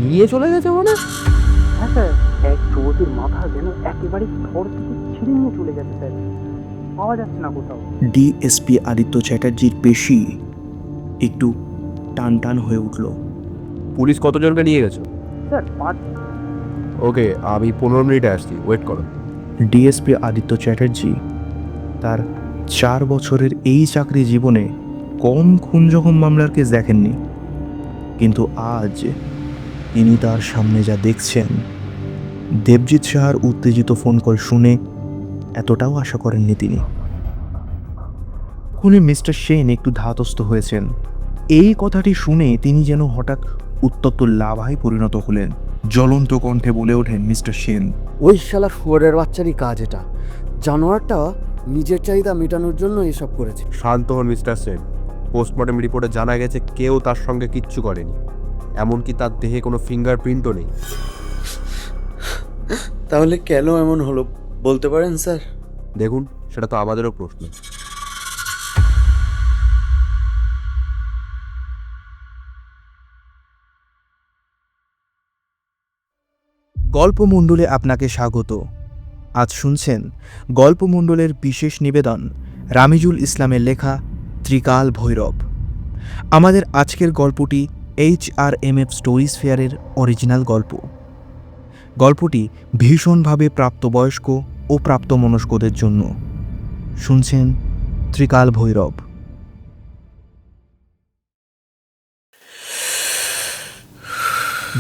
নিয়ে চলে গেছে মানে? হ্যাঁ স্যার, এক যুবতীর মাথা যেন একেবারে থর থেকে ছিঁড়ে নিয়ে চলে গেছে স্যার, পাওয়া যাচ্ছে না কোথাও। ডিএসপি আদিত্য চ্যাটার্জির পেশি একটু টান টান হয়ে উঠল। পুলিশ কতজনকে নিয়ে গেছো? স্যার 5। ওকে, আমি 15 মিনিটে আসছি, ওয়েট করো। ডিএসপি আদিত্য চ্যাটার্জি তার 4 বছরের এই চাকরি জীবনে কম খুন জখম মামলার কেস দেখেননি, কিন্তু আজ তিনি তার সামনে যা দেখছেন, দেবজিৎ সাহার উত্তেজিত ফোন কল শুনে এতটাও আশা করেননি তিনি। খুনে মিস্টার সেন একটু ধাতস্থ হয়েছেন। এই কথাটি শুনে তিনি যেন হঠাৎ উত্তপ্ত লাভায় পরিণত হলেন। জ্বলন্ত কণ্ঠে বলে ওঠেন মিস্টার সেন, ওই শালা শুয়োরের বাচ্চারই কাজ এটা। জানোয়ারটা নিজের চাহিদা মেটানোর জন্য এসব করেছে। শান্ত হন মিস্টার সেন। পোস্টমর্টম রিপোর্টে জানা গেছে কেউ তার সঙ্গে কিচ্ছু করেনি, এমনকি তার দেহে কোনো ফিঙ্গারপ্রিন্টও নেই। তাহলে কেন এমন হলো বলতে পারেন স্যার? দেখুন, সেটা তো আমাদেরও প্রশ্ন। গল্পমণ্ডলে আপনাকে স্বাগত। আজ শুনছেন গল্পমণ্ডলের বিশেষ নিবেদন রামিজুল ইসলামের লেখা ত্রিকাল ভৈরব। আমাদের আজকের গল্পটি HRMF স্টোরিজ ফেয়ারের অরিজিনাল গল্প। গল্পটি ভীষণভাবে প্রাপ্তবয়স্ক ও প্রাপ্তমনস্কদের জন্য। শুনছেন ত্রিকাল ভৈরব।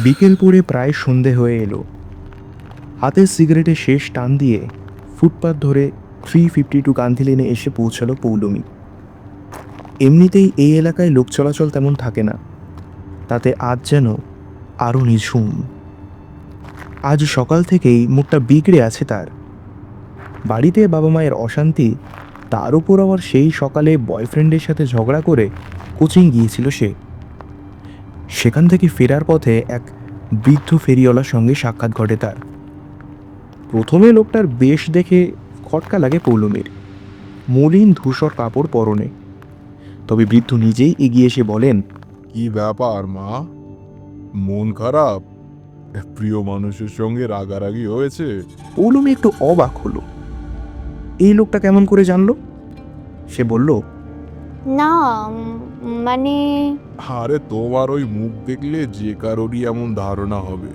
বিকেল পড়ে প্রায় সন্ধে হয়ে এলো। হাতের সিগারেটে শেষ টান দিয়ে ফুটপাথ ধরে 352 গান্ধী লেনে এসে পৌঁছালো পৌলমী। এমনিতেই এই এলাকায় লোক চলাচল তেমন থাকে না, তাতে আজ যেন আরও নিঝুম। আজ সকাল থেকেই মুখটা বিগড়ে আছে তার। বাড়িতে বাবা মায়ের অশান্তি, তার উপর আবার সেই সকালে বয়ফ্রেন্ডের সাথে ঝগড়া করে কোচিং গিয়েছিল সে। সেখান থেকে ফেরার পথে এক বৃদ্ধ ফেরিওয়ালার সঙ্গে সাক্ষাৎ ঘটে তার। প্রথমে লোকটার বেশ দেখে খটকা লাগে পৌলমীর। মলিন ধূসর কাপড় পরনে। তবে বৃদ্ধ নিজেই এগিয়ে এসে বলেন, কি ব্যাপার মা, মন খারাপ? প্রিয় মানুষের সঙ্গে রাগারাগি হয়েছে? পৌলমী একটু অবাক হলো। এই লোকটা কেমন করে জানলো? সে বলল, না মানে আরে তোমার ওই মুখ দেখলে যে কারোরই এমন ধারণা হবে।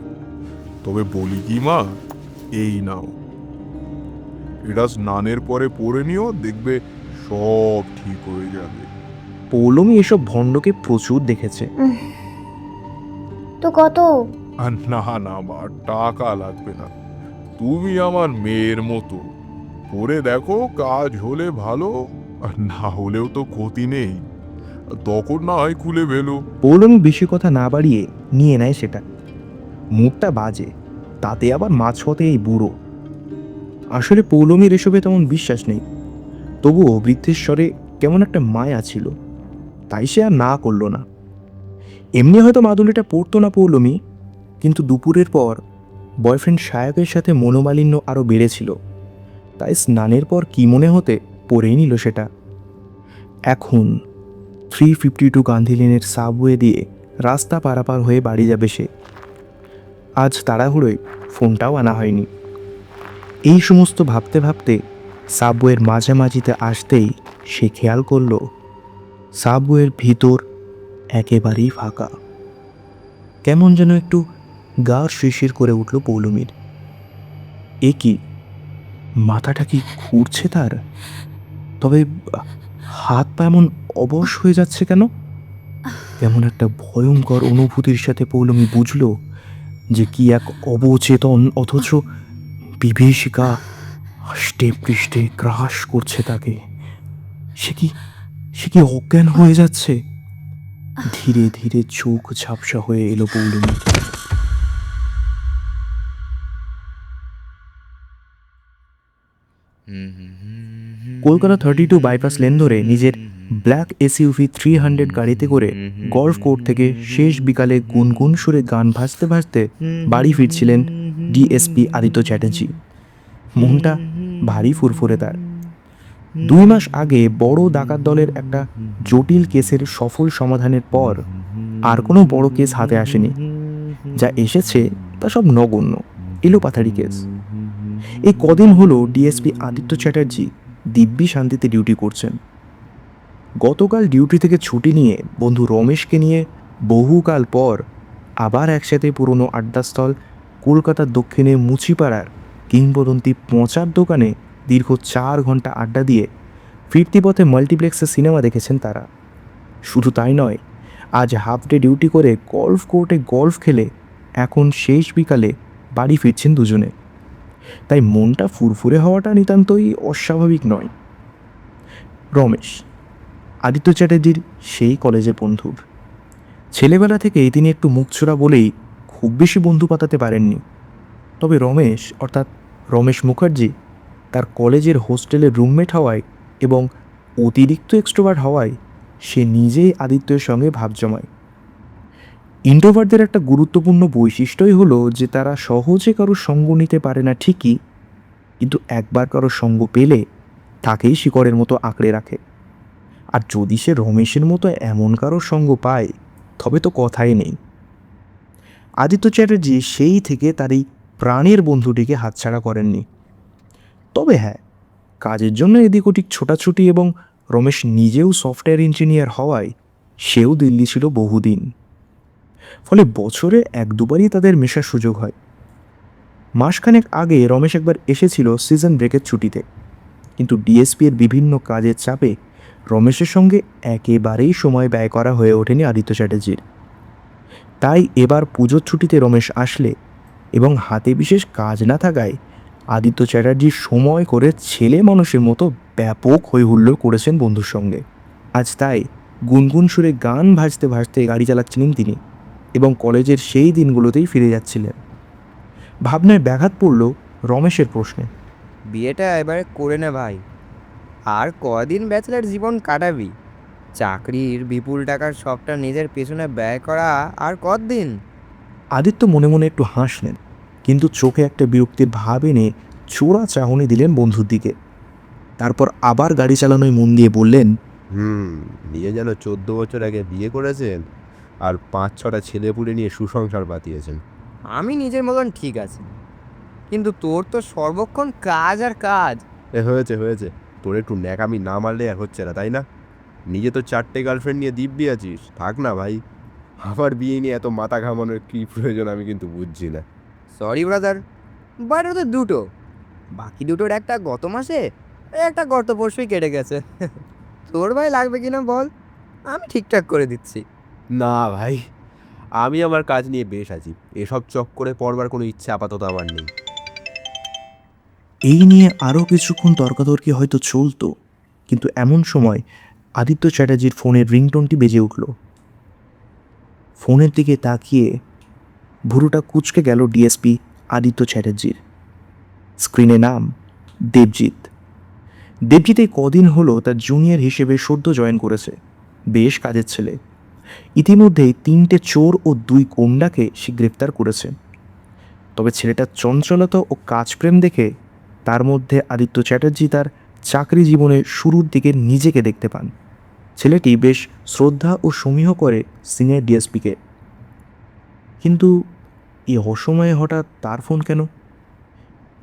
তবে বলি কি মা, এই নাও, এটা স্নানের পরে পরে নিও, দেখবে সব ঠিক হয়ে যাবে। পৌলমী এসব ভণ্ডকে প্রচুর দেখেছে। তো কত? আর না না মা, টাকা লাগবে না, তুমি আমার মেয়ের মতো। পরে দেখো, কাজ হলে ভালো, আর না হলেও তো ক্ষতি নেই, তখন না হয় খুলে ফেলো। পৌলমী বেশি কথা না বাড়িয়ে নিয়ে নেয় সেটা। মুখটা বাজে, তাতে আবার মাঝপথে এই বুড়ো। আসলে পৌলমীর এসবে তেমন বিশ্বাস নেই, তবুও বৃদ্ধের স্বরে কেমন একটা মায়া ছিল, তাই সে আর না করল না। এমনি হয়তো মাদুলিটা পড়তো না পৌলমী, কিন্তু দুপুরের পর বয়ফ্রেন্ড সায়কের সাথে মনোমালিন্য আরও বেড়েছিল, তাই স্নানের পর কি মনে হতে পরেই নিল সেটা। এখন 352 গান্ধী লেনের সাবওয়ে দিয়ে রাস্তা পারাপার হয়ে বাড়ি যাবে সে। আজ তাড়াহুড়োয় ফোনটাও আনা হয়নি। এই সমস্ত ভাবতে ভাবতে সাবওয়ের মাঝামাঝিতে আসতেই সে খেয়াল করল সাবওয়ের ভিতর একেবারেই ফাঁকা। কেমন যেন একটু গা শিরশির করে উঠল পৌলমীর। এ কি, মাথাটা কি ঘুরছে তার? তবে হাত পা এমন অবশ হয়ে যাচ্ছে কেন? কেমন একটা ভয়ঙ্কর অনুভূতির সাথে পৌলমী বুঝল যে কি এক অবচেতন অথচ বিভীষিকা আষ্টে পৃষ্ঠে গ্রাস করছে তাকে। সে কি অজ্ঞান হয়ে যাচ্ছে? ধীরে ধীরে চোখ ঝাপসা হয়ে এলো পৌলমী। কলকাতা 32 বাইপাস লেন ধরে নিজের ব্ল্যাক এসইউভি 300 গাড়িতে করে গল্ফ কোর্ট থেকে শেষ বিকালে গুনগুন সুরে গান ভাজতে ভাজতে বাড়ি ফিরছিলেন ডিএসপি আদিত্য চ্যাটার্জি। মনটা ভারী ফুরফুরে তার। 2 মাস আগে বড় ডাকাত দলের একটা জটিল কেসের সফল সমাধানের পর আর কোনো বড় কেস হাতে আসেনি। যা এসেছে তা সব নগণ্য এলোপাথারি কেস। এই কদিন হলো ডিএসপি আদিত্য চ্যাটার্জি দিব্যি শান্তিতে ডিউটি করছেন। গতকাল ডিউটি থেকে ছুটি নিয়ে বন্ধু রমেশকে নিয়ে বহুকাল পর আবার একসাথে পুরনো আড্ডাস্থল কলকাতার দক্ষিণে মুচিপাড়ার কিংবদন্তি পচার দোকানে দীর্ঘ 4 ঘন্টা আড্ডা দিয়ে ফিরতি পথে মাল্টিপ্লেক্সে সিনেমা দেখেছেন তারা। শুধু তাই নয়, আজ হাফ ডে ডিউটি করে গলফ কোর্টে গলফ খেলে এখন শেষ বিকালে বাড়ি ফিরছেন দুজনে। তাই মনটা ফুরফুরে হওয়াটা নিতান্তই অস্বাভাবিক নয়। রমেশ আদিত্য চ্যাটার্জির সেই কলেজের বন্ধুর। ছেলেবেলা থেকেই তিনি একটু মুখছোড়া বলেই খুব বেশি বন্ধু পাতাতে পারেননি। তবে রমেশ অর্থাৎ রমেশ মুখার্জি তার কলেজের হোস্টেলের রুমমেট হওয়ায় এবং অতিরিক্ত এক্সট্রোভার্ট হওয়ায় সে নিজেই আদিত্যের সঙ্গে ভাব জমায়। ইন্ট্রোভার্টদের একটা গুরুত্বপূর্ণ বৈশিষ্ট্যই হলো যে তারা সহজে কারো সঙ্গ নিতে পারে না ঠিকই, কিন্তু একবার কারো সঙ্গ পেলে তাকেই শিকড়ের মতো আঁকড়ে রাখে। আর যদি সে রমেশের মতো এমন কারো সঙ্গ পায় তবে তো কথাই নেই। আদিত্য চ্যাটার্জি সেই থেকে তার এই প্রাণের বন্ধুটিকে হাতছাড়া করেননি। তবে হ্যাঁ, কাজের জন্য এদিক ওদিক ছোটাছুটি এবং রমেশ নিজেও সফটওয়্যার ইঞ্জিনিয়ার হওয়ায় সেও দিল্লি ছিল বহুদিন। ফলে বছরে 1-2বারই তাদের মেশার সুযোগ হয়। মাসখানেক আগে রমেশ একবার এসেছিল সিজন ব্রেকের ছুটিতে, কিন্তু ডিএসপি এর বিভিন্ন কাজের চাপে রমেশের সঙ্গে একেবারেই সময় ব্যয় করা হয়ে ওঠেনি আদিত্য চ্যাটার্জির। তাই এবার পুজোর ছুটিতে রমেশ আসলে এবং হাতে বিশেষ কাজ না থাকায় আদিত্য চ্যাটার্জি সময় করে ছেলে মানুষের মতো ব্যাপক হই হুল্লোড় করেছেন বন্ধুর সঙ্গে। আজ তাই গুনগুন সুরে গান ভাজতে ভাজতে গাড়ি চালাচ্ছিলেন তিনি এবং কলেজের সেই দিনগুলোতেই ফিরে যাচ্ছিলেন। ভাবনায় ব্যাঘাত পড়ল রমেশের প্রশ্নে। বিয়েটা এবারে করে নে ভাই, আর কদিন ব্যাচেলার জীবন কাটাবি? চাকরির বিপুল টাকার সবটা নিজের পেছনে ব্যয় করা আর কতদিন? আদিত্য মনে মনে একটু হাসলেন, কিন্তু চোখে একটা বিরক্তির ভাব এনে চোরা চাহনি দিলেন বন্ধুর দিকে। তারপর আবার গাড়ি চালানোয় মন দিয়ে বললেন, নিয়ে যেন 14 বছর আগে বিয়ে করেছেন আর 5-6টা ছেলেপুলে নিয়ে সুসংসার পাতিয়েছেন। আমি নিজের মতন ঠিক আছে, কিন্তু তোর তো সর্বক্ষণ কাজ আর কাজ। হয়েছে হয়েছে, তোর একটু ন্যাকামি না মারলে আর হচ্ছে না, তাই না? নিজে তো 4টে গার্লফ্রেন্ড নিয়ে দিব্যি আছিস, থাক না ভাই। আবার বিয়ে নিয়ে এত মাথা ঘামানোর কী প্রয়োজন আমি কিন্তু বুঝছি না। সরি ব্রাদার, বাট ওদের দুটো, বাকি দুটোর একটা গত মাসে, একটা গত পরশুই কেটে গেছে। তোর ভাই লাগবে কিনা বল, আমি ঠিকঠাক করে দিচ্ছি। না ভাই, আমি আমার কাজ নিয়ে বেশ আছি, এসব চক্করে পড়বার কোনো ইচ্ছে আপাতত আমার নেই। এই নিয়ে আরও কিছুক্ষণ তর্কাতর্কি হয়তো চলতো, কিন্তু এমন সময় আদিত্য চ্যাটার্জির ফোনের রিংটোনটি বেজে উঠল। ফোনের দিকে তাকিয়ে ভুরুটা কুঁচকে গেল ডিএসপি আদিত্য চ্যাটার্জির। স্ক্রিনে নাম দেবজিৎ। দেবজিৎ এই কদিন হলো তার জুনিয়র হিসেবে সদ্য জয়েন করেছে। বেশ কাজের ছেলে। ইতিমধ্যেই 3টে চোর ও 2 গুন্ডাকে সে গ্রেপ্তার করেছে। তবে ছেলেটার চঞ্চলতা ও কাজপ্রেম দেখে তার মধ্যে আদিত্য চ্যাটার্জি তার চাকরি জীবনের শুরুর দিকে নিজেকে দেখতে পান। ছেলেটি বেশ শ্রদ্ধা ও সমীহ করে সিনিয়র ডিএসপিকে। কিন্তু এই অসময়ে হঠাৎ তার ফোন কেন?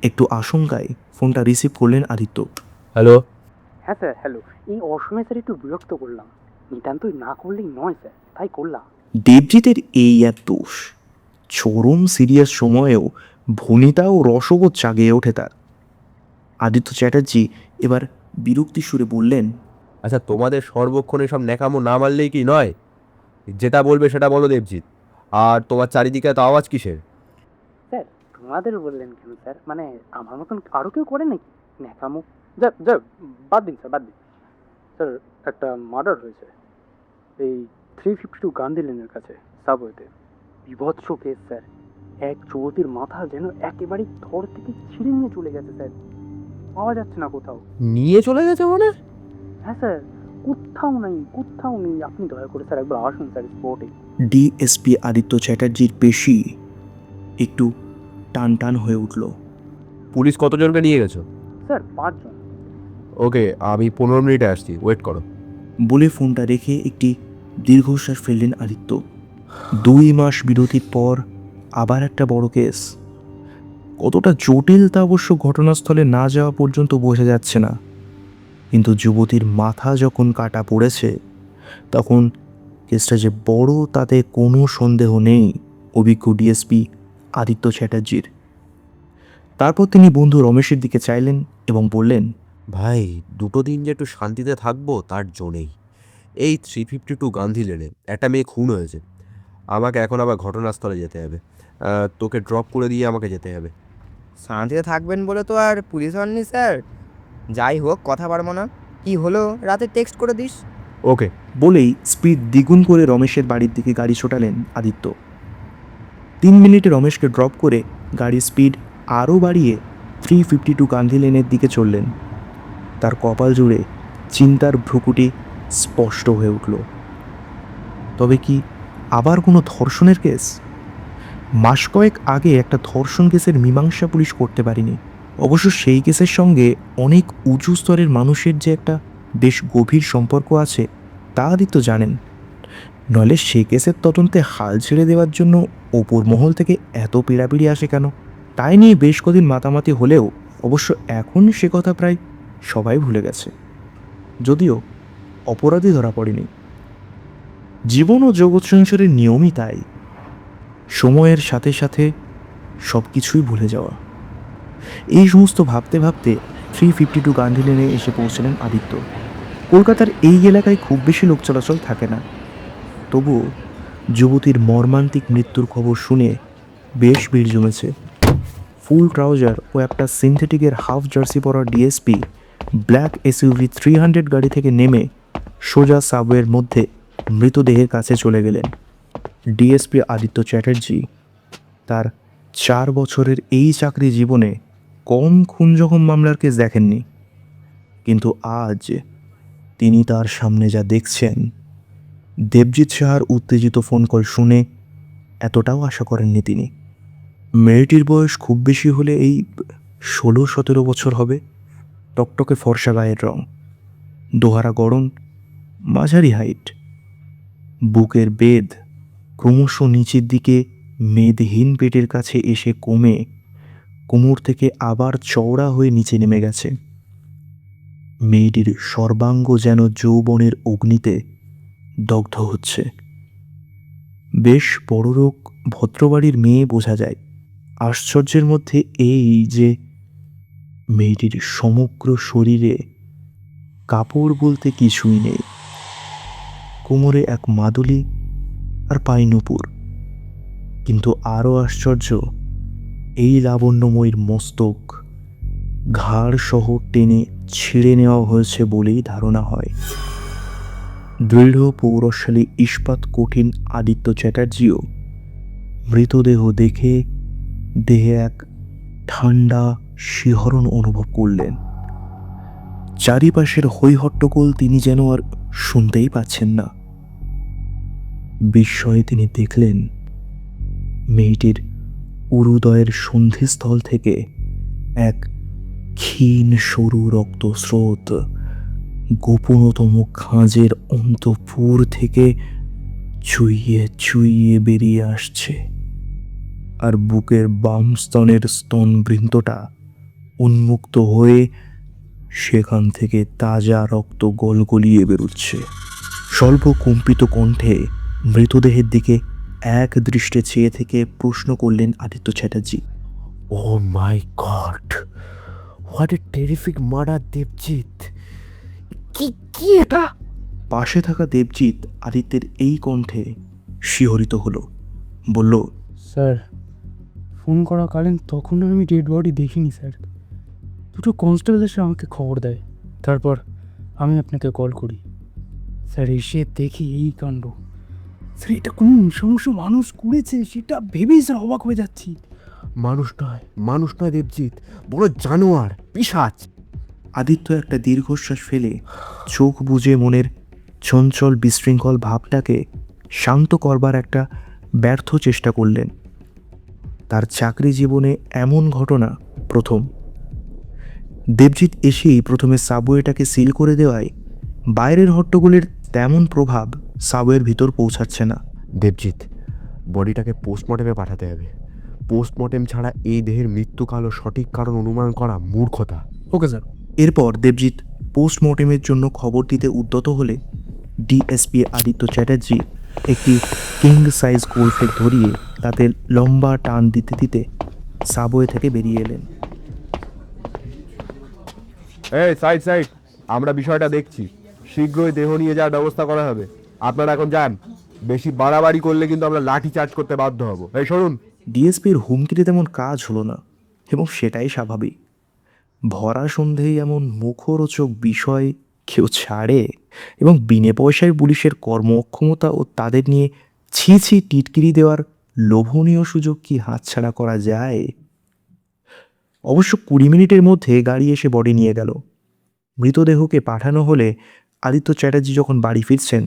একটু আশঙ্কায় ফোনটা রিসিভ করলেন আদিত্য। হ্যালো। হ্যাঁ স্যার, হ্যালো। এই অসময়ে স্যার একটু বিরক্ত করলাম, নিতান্তই না করলেই নয় স্যার, তাই করলাম। দেবজিতের এই এক দোষ, চরম সিরিয়াস সময়েও ভনিতা ও রসবোধ জাগিয়ে ওঠে তার। আদিত্য চ্যাটার্জি এবার বিরক্তি সুরে বললেন, আচ্ছা, তোমাদের সর্বক্ষণ এসব ন্যাকামো না মারলেই কি নয়? যেটা বলবে সেটা বলো দেবজিৎ। আর তোমার চারিদিকে এত আওয়াজ কিসের? স্যার তোমাদের বললেন কেন স্যার? মানে আমার মতন আরও কেউ করে নাকি ন্যাকামো? যা যা, বাদ দিন স্যার, বাদ দিন। স্যার একটা মার্ডার হয়েছে এই 352 গান্ধী লেনের কাছে, সাবওয়েতে। বিভৎস কেস স্যার। এক যুবতীর মাথা যেন একেবারেই ধর থেকে ছিঁড়ে নিয়ে চলে গেছে স্যার, পাওয়া যাচ্ছে না কোথাও। নিয়ে চলে গেছে মানে? হ্যাঁ স্যার, কোথাও নেই, কোথাও নেই। আপনি দয়া করে স্যার একবার আসুন স্যার স্পটে। ডিএসপি আদিত্য চ্যাটার্জির পেশি একটু টান টান হয়ে উঠল। পুলিশ কতজনকে নিয়ে গেছো? স্যার 5 জন। ওকে, আমি 15 মিনিটে আসছি, ওয়েট করো। বলে ফোনটা রেখে একটি দীর্ঘশ্বাস ফেললেন আদিত্য। 2 মাস বিরতির পর আবার একটা বড় কেস। কতটা জটিল তা অবশ্য ঘটনাস্থলে না যাওয়া পর্যন্ত বোঝা যাচ্ছে না, কিন্তু যুবতীর মাথা যখন কাটা পড়েছে তখন কেসটা যে বড় তাতে কোনো সন্দেহ নেই অভিজ্ঞ ডিএসপি আদিত্য চ্যাটার্জির। তারপর তিনি বন্ধু রমেশের দিকে চাইলেন এবং বললেন, ভাই, 2 দিন যে একটু শান্তিতে থাকবো তার জন্যেই এই 352 গান্ধী লেনে একটা মেয়ে খুন হয়েছে। আমাকে এখন আবার ঘটনাস্থলে যেতে হবে। তোকে ড্রপ করে দিয়ে আমাকে যেতে হবে। শান্তিতে থাকবেন বলে তো আর পুলিশ হননি স্যার। যাই হোক, কথা পারবো না। কি হলো রাতে টেক্সট করে দিস। ওকে। বলেই স্পিড দ্বিগুণ করে রমেশের বাড়ির দিকে গাড়ি ছোটালেন আদিত্য। 3 মিনিটে রমেশকে ড্রপ করে গাড়ির স্পিড আরও বাড়িয়ে 352 গান্ধী লেনের দিকে চললেন। তার কপাল জুড়ে চিন্তার ভ্রুকুটি স্পষ্ট হয়ে উঠল। তবে কি আবার কোনো ধর্ষণের কেস? মাস কয়েক আগে একটা ধর্ষণ কেসের মীমাংসা পুলিশ করতে পারেনি। অবশ্য সেই কেসের সঙ্গে অনেক উঁচু স্তরের মানুষের যে একটা বেশ গভীর সম্পর্ক আছে তা আদিত্য জানেন। নইলে সে কেসের তদন্তে হাল ছেড়ে দেওয়ার জন্য ওপর মহল থেকে এত পীড়াপিড়ি আসে কেন? তাই নিয়ে বেশ কদিন মাতামাতি হলেও অবশ্য এখন সে কথা প্রায় সবাই ভুলে গেছে। যদিও অপরাধী ধরা পড়েনি। জীবন ও জগৎ সংসারের নিয়মই তাই, সময়ের সাথে সাথে সব কিছুই ভুলে যাওয়া। এই সমস্ত ভাবতে ভাবতে 352 গান্ধী লেনে এসে পৌঁছলেন আদিত্য। কলকাতার এই এলাকায় খুব বেশি লোক চলাচল থাকে না, তবুও যুবতীর মর্মান্তিক মৃত্যুর খবর শুনে বেশ ভিড় জমেছে। ফুল ট্রাউজার ও একটা সিনথেটিকের হাফ জার্সি পরা ডিএসপি ব্ল্যাক এসইউভি 300 গাড়ি থেকে নেমে সোজা সাবওয়ের মধ্যে মৃতদেহের কাছে চলে গেলেন। ডিএসপি আদিত্য চ্যাটার্জি তার 4 বছরের এই চাকরি জীবনে কম খুন জখম মামলার কেস দেখেননি, কিন্তু আজ তিনি তার সামনে যা দেখছেন, দেবজিৎ সাহার উত্তেজিত ফোন কল শুনে এতটাও আশা করেননি তিনি। মেয়েটির বয়স খুব বেশি হলে এই 16-17 বছর হবে। টকটকে ফর্সা গায়ের রং, দোহারা গড়ন, মাঝারি হাইট। বুকের বেদ ক্রমশ নিচের দিকে মেদহীন পেটের কাছে এসে কমে কোমর থেকে আবার চওড়া হয়ে নিচে নেমে গেছে। মেয়েটির সর্বাঙ্গ যেন যৌবনের অগ্নিতে দগ্ধ হচ্ছে। বেশ বড়লোক ভদ্রবাড়ির মেয়ে বোঝা যায়। আশ্চর্যের মধ্যে এই যে মেয়েটির সমগ্র শরীরে কাপড় বলতে কিছুই নেই। কোমরে এক মাদুলি আর পায়ে নূপুর। কিন্তু আরও আশ্চর্য, এই লাবণ্যময়ীর মস্তক ঘাড় সহ টেনে ছিঁড়ে নেওয়া হয়েছে বলেই ধারণা হয়। দৃঢ় পৌরশালী ইস্পাত কঠিন আদিত্য চ্যাটার্জিও মৃতদেহ দেখে দেহে এক ঠান্ডা শিহরণ অনুভব করলেন। চারিপাশের হৈহট্টগোল তিনি যেন আর শুনতেই পাচ্ছেন না। বিস্ময়ে তিনি দেখলেন মেয়েটির উরুদয়ের সন্ধিস্থল থেকে এক ক্ষীণ সরু রক্তস্রোত গোপনতম খাঁজের অন্তঃপুর থেকে চুইয়ে চুইয়ে বেরিয়ে আসছে, আর বুকের বাম স্তনের স্তনবৃন্তটা উন্মুক্ত হয়ে সেখান থেকে তাজা রক্ত গলগলিয়ে বেরোচ্ছে। স্বল্প কম্পিত কণ্ঠে মৃতদেহের দিকে এক দৃষ্টে চেয়ে থেকে প্রশ্ন করলেন Aditya Chatterjee, oh my god, what a terrific murder Debjit. কি এটা? পাশে থাকা দেবজিৎ আদিত্যের এই কণ্ঠে শিহরিত হলো। বলল, স্যার, ফোন করাকালীন তখন আমি ডেড বডি দেখিনি স্যার। দুটো কনস্টেবল এসে আমাকে খবর দেয়, তারপর আমি আপনাকে কল করি। স্যার, এসে দেখি এই কাণ্ড। স্যার, এটা কোন নৃশংস মানুষ করেছে সেটা ভেবেই স্যার অবাক হয়ে যাচ্ছি। মানুষ নয় দেবজিৎ, বড় জানোয়ার, পিশাচ। আদিত্য একটা দীর্ঘশ্বাস ফেলে চোখ বুজে মনের চঞ্চল বিশৃঙ্খল ভাবটাকে শান্ত করবার একটা ব্যর্থ চেষ্টা করলেন। তার চাকরি জীবনে এমন ঘটনা প্রথম। দেবজিৎ এসেই প্রথমে সাবওয়েটাকে সিল করে দেওয়ায় বাইরের হট্টগোলের তেমন প্রভাব সাবওয়ের ভিতর পৌঁছাচ্ছে না। দেবজিৎ, বডিটাকে পোস্টমর্টমে পাঠাতে হবে। পোস্টমর্টেম ছাড়া এই দেহের মৃত্যুকাল ও সঠিক কারণ অনুমান করা মূর্খতা। Okay sir. এরপর দেবজিৎ পোস্টমর্টেমের জন্য খবর দিতে উদ্যত হলে ডিএসপি আদিত্য চ্যাটার্জি একটি কিং সাইজ গোলফেক ধরিয়ে তাতে লম্বা টান দিতে দিতে সাবওয়ে থেকে বেরিয়ে এলেন। এই সাইড সাইড, আমরা বিষয়টা দেখছি, শীঘ্রই দেহ নিয়ে যাওয়ার ব্যবস্থা করা হবে। আপনারা এখন যান, বেশি বাড়াবাড়ি করলে কিন্তু আমরা লাঠি চার্জ করতে বাধ্য হব। এই শুনুন। ডিএসপির হুমকিতে তেমন কাজ হলো না, এবং সেটাই স্বাভাবিক। ভরা সন্ধেয় এমন মুখরোচক বিষয় কেউ ছাড়ে, এবং বিনে পয়সায় পুলিশের কর্মক্ষমতা ও তাদের নিয়ে ছি ছি টিটকিরি দেওয়ার লোভনীয় সুযোগ কি হাতছাড়া করা যায়? অবশ্য 20 মিনিটের মধ্যে গাড়ি এসে বডি নিয়ে গেল। মৃতদেহকে পাঠানো হলে আদিত্য চ্যাটার্জি যখন বাড়ি ফিরছেন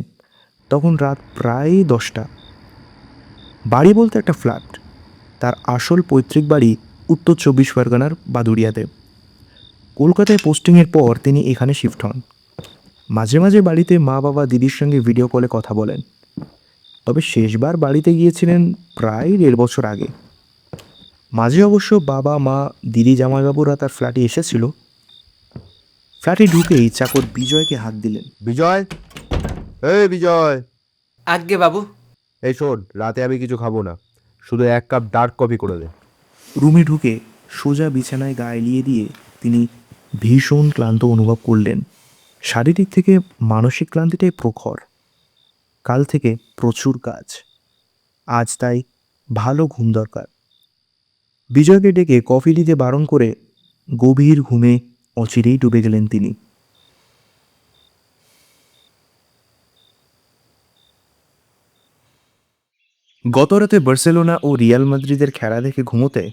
তখন রাত প্রায় 10টা। বাড়ি বলতে একটা ফ্ল্যাট। তার আসল পৈতৃক বাড়ি উত্তর 24 পরগনার বাদুড়িয়াতে। কলকাতায় পোস্টিংয়ের পর তিনি এখানে শিফট হন। মাঝে মাঝে বাড়িতে মা বাবা দিদির সঙ্গে ভিডিও কলে কথা বলেন, তবে শেষবার বাড়িতে গিয়েছিলেন প্রায় 1.5 বছর আগে। মাঝে অবশ্য বাবা মা দিদি জামাইবাবুরা তার ফ্ল্যাটে এসেছিল। ফ্ল্যাটে ঢুকেই চাকর বিজয়কে হাত দিলেন। বিজয়, এই বিজয়। আজ্ঞে বাবু। এই শোন, রাতে আমি কিছু খাবো না, শুধু 1 কাপ ডার্ক কফি করে দে। রুমে ঢুকে সোজা বিছানায় গা এলিয়ে দিয়ে তিনি ভীষণ ক্লান্ত অনুভব করলেন। শারীরিক থেকে মানসিক ক্লান্তিটাই প্রখর। কাল থেকে প্রচুর কাজ, আজ তাই ভালো ঘুম দরকার। বিজয়কে ডেকে কফি দিতে বারণ করে গভীর ঘুমে অচিরেই ডুবে গেলেন তিনি। গতরাতে বার্সেলোনা ও রিয়াল মাদ্রিদের খেলা দেখে ঘুমোতে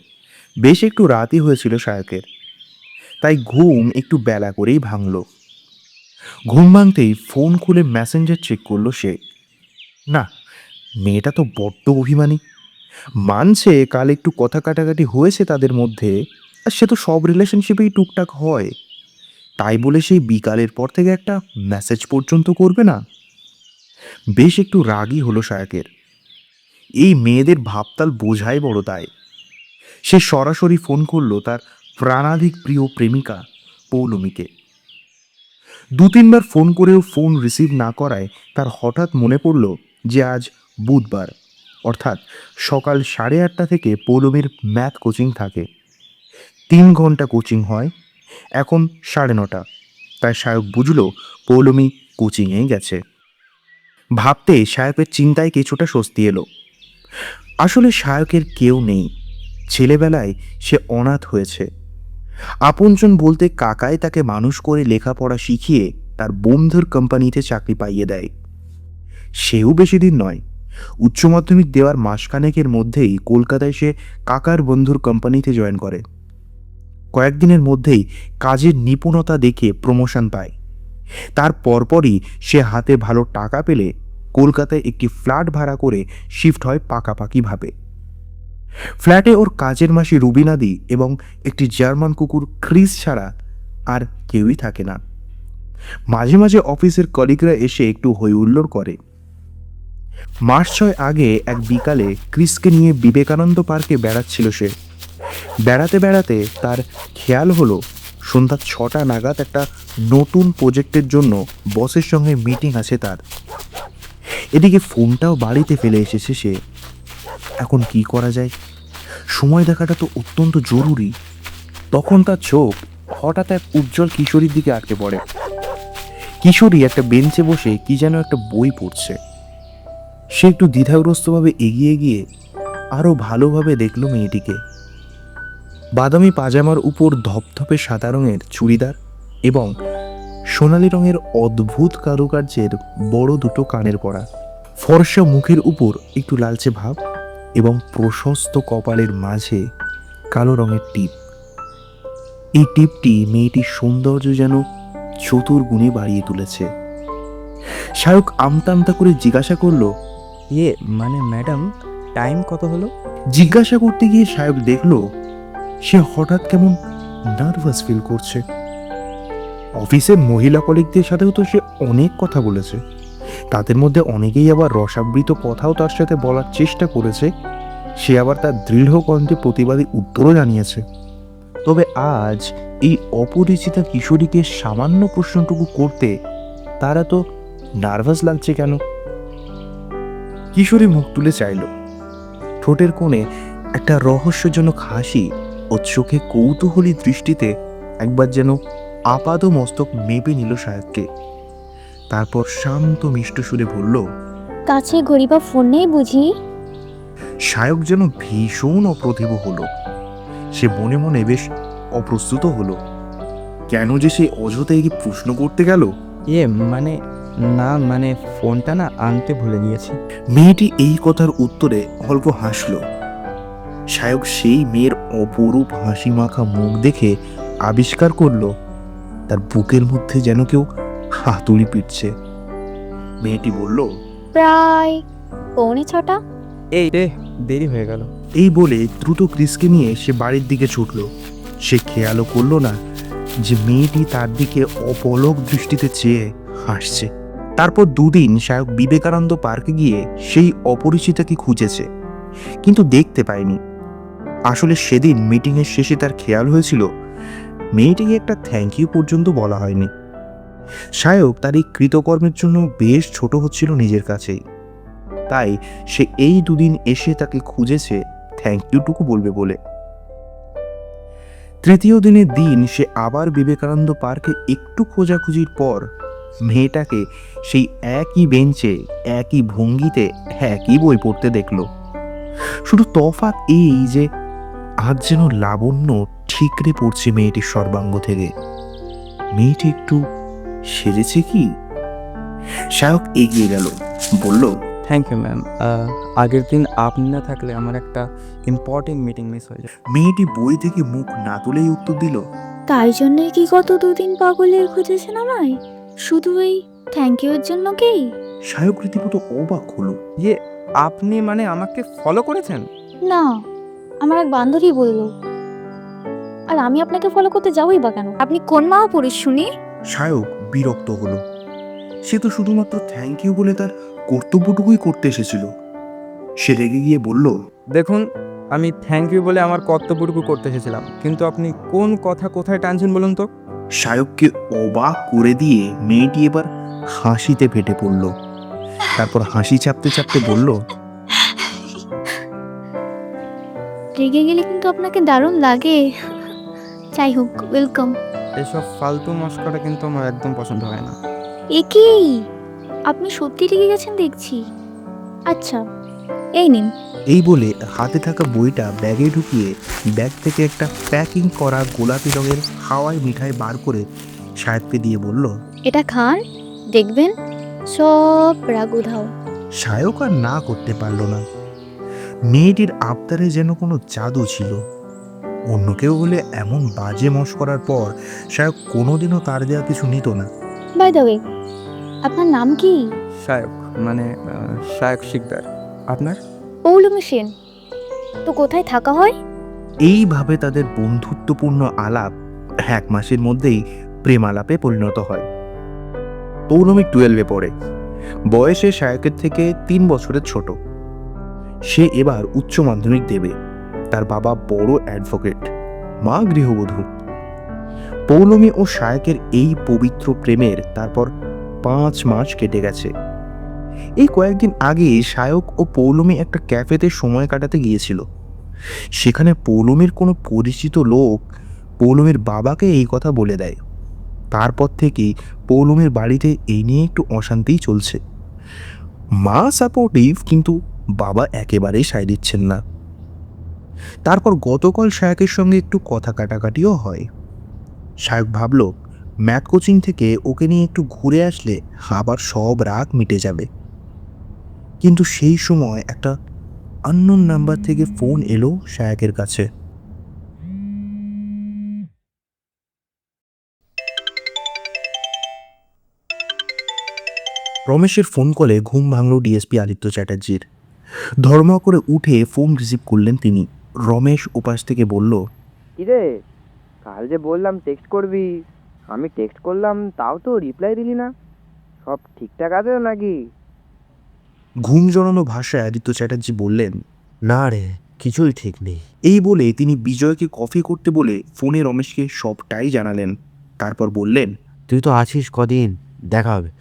বেশ একটু রাতই হয়েছিল শায়কের, তাই ঘুম একটু বেলা করেই ভাঙল। ঘুম ভাঙতেই ফোন খুলে মেসেঞ্জার চেক করলো সে। না, মেয়েটা তো বড্ড অভিমানী। মানছে কাল একটু কথা কাটাকাটি হয়েছে তাদের মধ্যে, আর সে তো সব রিলেশনশিপেই টুকটাক হয়, তাই বলে সেই বিকালের পর থেকে একটা মেসেজ পর্যন্ত করবে না? বেশ একটু রাগই হলো শায়কের। এই মেয়েদের ভাবতাল বোঝাই বড় দায়। সে সরাসরি ফোন করলো তার প্রাণাধিক প্রিয় প্রেমিকা পৌলমীকে। 2-3 বার ফোন করেও ফোন রিসিভ না করায় তার হঠাৎ মনে পড়ল যে আজ বুধবার, অর্থাৎ সকাল 8:30 থেকে পৌলমীর ম্যাথ কোচিং থাকে। 3 ঘন্টা কোচিং হয়, এখন 9:30। তাই শায়ক বুঝল পৌলমী কোচিংয়ে গেছে। ভাবতে শায়কের চিন্তায় কিছুটা স্বস্তি এলো। আসলে শায়কের কেউ নেই। ছেলেবেলায় সে অনাথ হয়েছে। আপনজন বলতে কাকাই তাকে মানুষ করে লেখাপড়া শিখিয়ে তার বন্ধুর কোম্পানিতে চাকরি পাইয়ে দেয়। সেও বেশি দিন নয়, উচ্চ মাধ্যমিক দেওয়ার মাসখানেকের মধ্যেই কলকাতায় সে কাকার বন্ধুর কোম্পানিতে জয়েন করে। কয়েকদিনের মধ্যেই কাজের নিপুণতা দেখে প্রমোশন পায়। তার পরপরই সে হাতে ভালো টাকা পেলে কলকাতায় একটি ফ্ল্যাট ভাড়া করে শিফট হয় পাকাপাকিভাবে। ফ্ল্যাটে ওর কাজের মাসি রুবিনাদি এবং একটি জার্মান কুকুর ক্রিস ছাড়া আর কেউই থাকে না। মাঝে মাঝে অফিসের কলিগরা এসে একটু হই হুল্লোড় করে। মাস 6 আগে এক বিকালে ক্রিসকে নিয়ে বিবেকানন্দ পার্কে বেড়াচ্ছিল সে। বেড়াতে বেড়াতে তার খেয়াল হলো সন্ধ্যা 6টা নাগাদ একটা নতুন প্রজেক্টের জন্য বসের সঙ্গে মিটিং আছে তার। এদিকে ফোনটাও বাড়িতে ফেলে এসেছে সে। এখন কি করা যায়? সময় দেখাটা তো অত্যন্ত জরুরি। তখন তার চোখ হঠাৎ এক উজ্জ্বল কিশোরীর দিকে আটকে পড়ে। কিশোরী একটা বেঞ্চে বসে কি যেন একটা বই পড়ছে। সে একটু দ্বিধাগ্রস্তভাবে এগিয়ে গিয়ে আরও ভালোভাবে দেখল মেয়েটিকে। বাদামি পাজামার উপর ধপধপে সাদা রঙের চুড়িদার এবং সোনালি রঙের অদ্ভুত কারুকার্যের বড় দুটো কানের পরা। ফর্সা মুখের উপর একটু লালচে ভাব এবং প্রশস্ত কপালের মাঝে কালো রঙের টিপ। এই টিপটি মেয়েটির সৌন্দর্য যেন চতুর্গুণে বাড়িয়ে তুলেছে। শায়ক আমতা আমতা করে জিজ্ঞাসা করলো, মানে ম্যাডাম, টাইম কত হলো? জিজ্ঞাসা করতে গিয়ে শায়ক দেখলো সে হঠাৎ কেমন নার্ভাস ফিল করছে। অফিসের মহিলা কলিগদের সাথেও তো সে অনেক কথা বলেছে, তাদের মধ্যে অনেকেই আবার রসাবৃত কথাও তার সাথে বলার চেষ্টা করেছে। সে আবার তার দৃঢ় কণ্ঠে প্রতিবাদী উত্তরও জানিয়েছে। তবে আজ এই অপরিচিতা কিশোরীকে সামান্য প্রশ্নটুকু করতে তারা তো নার্ভাস লাগছে কেন? কিশোরী মুখ তুলে চাইল। ঠোঁটের কোণে একটা রহস্যজনক হাসি ও চোখে কৌতূহলী দৃষ্টিতে একবার যেন আপাদ মস্তক মেপে নিল সায়ককে। তারপর শান্ত মিষ্ট সুরে বলল, কাছে ঘড়ি বা ফোন নেই বুঝি? সায়ক যেন ভীষণ অপ্রতিভ হলো। সে মনে মনে বেশ অপ্রস্তুত হলো। কেন যে সে অযথাই কি প্রশ্ন করতে গেল? মানে না, মানে ফোনটা না আনতে ভুলে গিয়েছি। মেয়েটি এই কথার উত্তরে অল্প হাসল। সায়ক সেই মেয়ের অপরূপ হাসি মাখা মুখ দেখে আবিষ্কার করলো তার বুকের মধ্যে যেন কেউ হাতুড়ি পিটছে। মেয়েটি বলল, প্রায় 6:45। এই রে, দেরি হয়ে গেল। এই বলে দ্রুত ক্রিসকে নিয়ে সে বাড়ির দিকে ছুটল। সে খেয়ালও করলো না যে মেয়েটি তার দিকে অপলক দৃষ্টিতে চেয়ে হাসছে। তারপর দুদিন সায়ক বিবেকানন্দ পার্কে গিয়ে সেই অপরিচিতাকে খুঁজেছে, কিন্তু দেখতে পায়নি। আসলে সেদিন মিটিংয়ের শেষে তার খেয়াল হয়েছিল মেয়েটিকে একটা থ্যাংক ইউ পর্যন্ত বলা হয়নি। সায়ক তার এই কৃতকর্মের জন্য বেশ ছোট হচ্ছিল নিজের কাছেই। তাই সে এই দুদিন এসে তাকে খুঁজেছে থ্যাংক ইউটুকু বলবে বলে। তৃতীয় দিনের দিন সে আবার বিবেকানন্দ পার্কে একটু খোঁজাখুঁজির পর মেয়েটাকে সেই একই বেঞ্চে একই ভঙ্গিতে একই বই পড়তে দেখল। শুধু তফাৎ এই যে আজ যেন লাবণ্য ঠিকরে পড়ছে মেয়েটির সর্বাঙ্গ থেকে। মেয়েটি একটু সেরেছে কি? সায়ক এগিয়ে গেল, বলল, থ্যাংক ইউ ম্যাম। আগের দিন আপনি না থাকলে আমার একটা ইম্পর্টেন্ট মিটিং মিস হয়ে যায়। মেয়েটি বই থেকে মুখ না তুলেই উত্তর দিল, তাই জন্যই কি গত 2 দিন পাগলের খুঁজেছেন আমায়? শুধু এই থ্যাংক ইউর জন্য কি? সায়ক রীতিমতো অবাক হলো। আপনি মানে আমাকে ফলো করেছেন? না, আমার এক বান্ধবী বলল। আর আমি আপনাকে ফলো করতে যাবই বা কেন? আপনি কোন মহাপুরুষ শুনি? সায়ক বিরক্ত হলো। সে তো শুধুমাত্র থ্যাংক ইউ বলে তার কর্তব্যটুকুই করতে এসেছিল। সে রেগে গিয়ে বলল, দেখুন, আমি থ্যাংক ইউ বলে আমার কর্তব্যটুকু করতে এসেছিলাম, কিন্তু আপনি কোন কথা কোথায় টানছেন বলুন তো? সায়ককে অবাক করে দিয়ে মেয়েটি এবার হাসিতে ফেটে পড়ল। তারপর হাসি চাপতে চাপতে বলল, রেগে গেলে কিন্তু আপনাকে দারুণ লাগে। যাই হোক, ওয়েলকাম। এসব ফালতু মস্করা কিন্তু আমার একদম পছন্দ হয় না। এ কি, আপনি সত্যি রেগে গেছেন দেখছি। আচ্ছা, এই নিন। এই বলে হাতে থাকা বইটা ব্যাগে ঢুকিয়ে ব্যাগ থেকে একটা প্যাকিং করা গোলাপি রঙের হাওয়াই মিঠাই বার করে সায়ককে দিয়ে বলল, এটা খান, দেখবেন সব রাগ উধাও। সায়ক আর না করতে পারল না। মেয়েটির আবদারে যেন কোনো জাদু ছিল। অন্য কেউ হলে এমন বাজে মশকরার পর সায়ক কোনোদিনও তার দেওয়া কিছু নিত না। বাই দ্য ওয়ে, আপনার নাম কি? শায়ক, মানে শায়ক শিকদার। আপনার? পৌলমী সেন। তো কোথায় থাকা হয়? এইভাবে তাদের বন্ধুত্বপূর্ণ আলাপ 1 মাসের মধ্যেই প্রেম আলাপে পরিণত হয়। পৌলমী 12-এ পড়ে। বয়সে সায়কের থেকে 3 বছরের ছোট। সে এবার উচ্চ মাধ্যমিক দেবে। তার বাবা বড় অ্যাডভোকেট, মা গৃহবধূ। পৌলমী ও সায়কের এই পবিত্র প্রেমের তারপর 5 মাস কেটে গেছে। এই কয়েকদিন আগে সায়ক ও পৌলমী একটা ক্যাফেতে সময় কাটাতে গিয়েছিল। সেখানে পৌলমীর কোনো পরিচিত লোক পৌলমীর বাবাকে এই কথা বলে দেয়। তারপর থেকেই পৌলমীর বাড়িতে এই নিয়ে একটু অশান্তিই চলছে। মা সাপোর্টিভ, কিন্তু বাবা একেবারেই সায় দিচ্ছেন না। তারপর গতকাল সায়কের সঙ্গে একটু কথা কাটাকাটিও হয়। সায়ক ভাবল ম্যাথ কোচিং থেকে ওকে নিয়ে একটু ঘুরে আসলে আবার সব রাগ মিটে যাবে। কিন্তু সেই সময় একটা আননোন নাম্বার থেকে ফোন এলো সায়কের কাছে। রমেশের ফোন কলে ঘুম ভাঙল ডিএসপি আদিত্য চ্যাটার্জির। ধর্ম করে উঠে ফোন রিসিভ করলেন তিনি। রমেশ উপাস থেকে বলল, কিরে, কাল যে বললাম টেক্সট করবি, আমি টেক্সট করলাম তাও তো রিপ্লাই দিলি না। সব ঠিকঠাক আছে তো নাকি? ঘুম জড়ানো ভাষায় আদিত্য চ্যাটার্জি বললেন, না রে, কিছুই ঠিক নেই। এই বলে তিনি বিজয়কে কফি করতে বলে ফোনে রমেশকে সবটাই জানালেন। তারপর বললেন, তুই তো আছিস কদিন, দেখা হবে,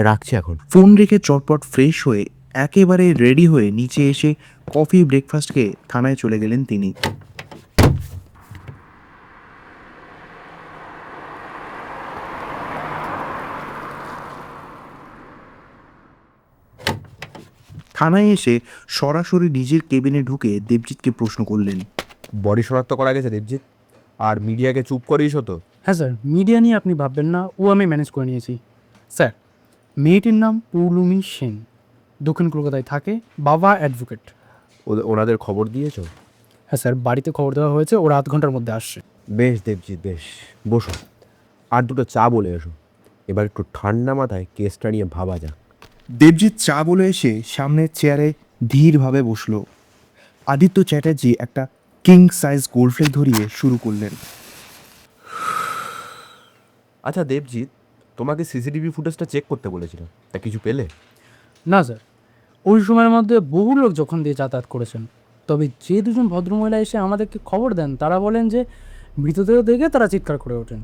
রাখছি এখন। ফোন রেখে চটপট ফ্রেশ হয়ে একেবারে রেডি হয়ে নিচে এসে কফি ব্রেকফাস্টকে থানায় চলে গেলেন তিনি। থানায় এসে সরাসরি নিজের কেবিনে ঢুকে দেবজিৎকে প্রশ্ন করলেন, বডি শনাক্ত করা গেছে দেবজিৎ? আর মিডিয়াকে চুপ করিস তো? হ্যাঁ স্যার, মিডিয়া নিয়ে আপনি ভাববেন না, ও আমি ম্যানেজ করে নিয়েছি। স্যার, মেয়েটির নাম পৌলমী সেন, দক্ষিণ কলকাতায় থাকে, বাবা অ্যাডভোকেট। ওনাদের খবর দিয়েছো? হ্যাঁ স্যার, বাড়িতে খবর দেওয়া হয়েছে, ওরা আধ ঘন্টার মধ্যে আসছে। বেশ দেবজিৎ, বেশ, বসো, আর দুটো চা বলে এসো। এবার একটু ঠান্ডা মাথায় কেসটা নিয়ে ভাবা যাক। দেবজিৎ চা বলে এসে সামনের চেয়ারে ধীরভাবে বসল। আদিত্য চ্যাটার্জি একটা কিং সাইজ গোল্ডফ্লেক ধরিয়ে শুরু করলেন। আচ্ছা দেবজিৎ, তোমাকে সিসিটিভি ফুটেজটা চেক করতে বলেছিলাম, তা কিছু পেলে? না স্যার, ওই সময়ের মধ্যে বহু লোক যখন দিয়ে যাতায়াত করেছেন, তবে যে দুজন ভদ্রমহিলা এসে আমাদেরকে খবর দেন তারা বলেন যে মৃতদেহ দেখে তারা চিৎকার করে ওঠেন।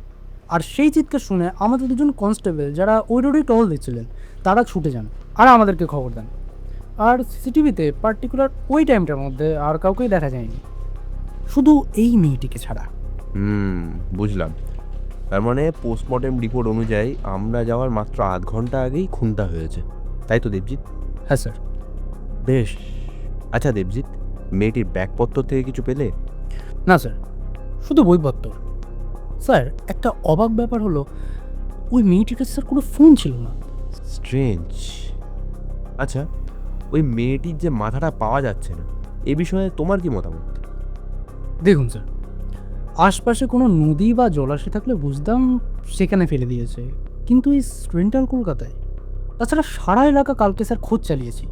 আর সেই চিৎকার শুনে আমাদের দুজন কনস্টেবল যারা ওই রোডেই টহল দিচ্ছিলেন তারা ছুটে যান আর আমাদেরকে খবর দেন। আর সিসিটিভিতে পার্টিকুলার ওই টাইমটার মধ্যে আর কাউকেই দেখা যায়নি, শুধু এই মেয়েটিকে ছাড়া। বুঝলাম। তার মানে পোস্টমর্টেম রিপোর্ট অনুযায়ী আমরা যাওয়ার মাত্র আধ ঘন্টা আগেই খুনটা হয়েছে, তাই তো দেবজিৎ? হ্যাঁ স্যার। বেশ। আচ্ছা দেবজিৎ, মেয়েটির ব্যাগপত্র থেকে কিছু পেলে? না স্যার, শুধু বইপত্র। স্যার, একটা অবাক ব্যাপার হলো ওই মেয়েটির কাছে স্যার কোনো ফোন ছিল না। স্ট্রেঞ্জ। আচ্ছা, ওই মেয়েটির যে মাথাটা পাওয়া যাচ্ছে না, এ বিষয়ে তোমার কি মতামত? দেখুন স্যার, আশপাশে কোনো নদী বা জলাশয় থাকলে বুঝতাম সেখানে ফেলে দিয়েছে, কিন্তু এই সেন্ট্রাল কলকাতায়, তাছাড়া সারা এলাকা কালকে স্যার খোঁজ চালিয়েছি,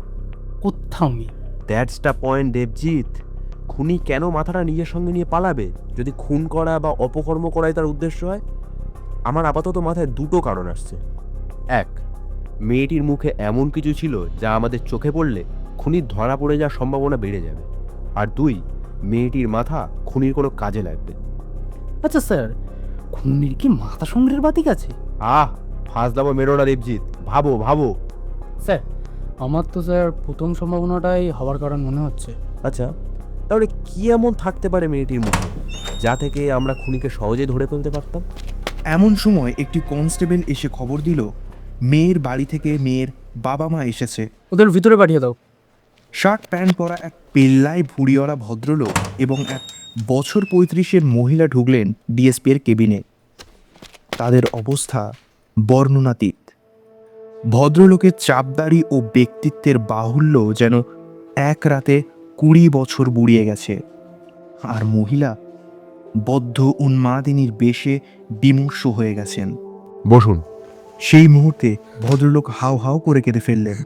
কোথাও নেই। That's the point Debjit. খুনি কেন মাথাটা নিজের সঙ্গে নিয়ে পালাবে? যদি খুন করা বা অপকর্ম করাই তার উদ্দেশ্য হয়? আমার আপাতত মাথায় দুটো কারণ আসছে। এক, মেয়েটির মুখে এমন কিছু ছিল যা আমাদের চোখে পড়লে খুনির ধরা পড়ে যাওয়ার সম্ভাবনা বেড়ে যাবে। আর দুই, মেয়েটির মাথা খুনির কোনো কাজে লাগবে। আচ্ছা স্যার, খুনির কি মাথা সংগ্রহের বাতিক আছে? ফাঁসলামো মেরো না দেবজিৎ, ভাবো ভাবো। স্যার, আমার তো স্যার প্রথম সম্ভাবনাটাই হওয়ার কারণ মনে হচ্ছে। আচ্ছা, তাহলে কি এমন থাকতে পারে মেয়েটির মুখে যা থেকে আমরা খুনিকে সহজে ধরে ফেলতে পারতাম? এমন সময় একটি কনস্টেবল এসে খবর দিল মেয়ের বাড়ি থেকে মেয়ের বাবা মা এসেছে। ওদের ভিতরে পাঠিয়ে দাও। শার্ট প্যান্ট পরা এক পেল্লায় ভুড়িওয়ালা ভদ্রলোক এবং এক বছর 35-এর মহিলা ঢুকলেন ডিএসপি এর কেবিনে। তাদের অবস্থা বর্ণনাতীত। ভদ্রলোকের চাপদাড়ি ও ব্যক্তিত্বের বাহুল্য যেন এক রাতে 20 বছর বুড়িয়ে গেছে, আর মহিলা বদ্ধ উন্মাদিনীর বেশে বিমর্ষ হয়ে গেছেন। বসুন। সেই মুহূর্তে ভদ্রলোক হাউ হাউ করে কেঁদে ফেললেন,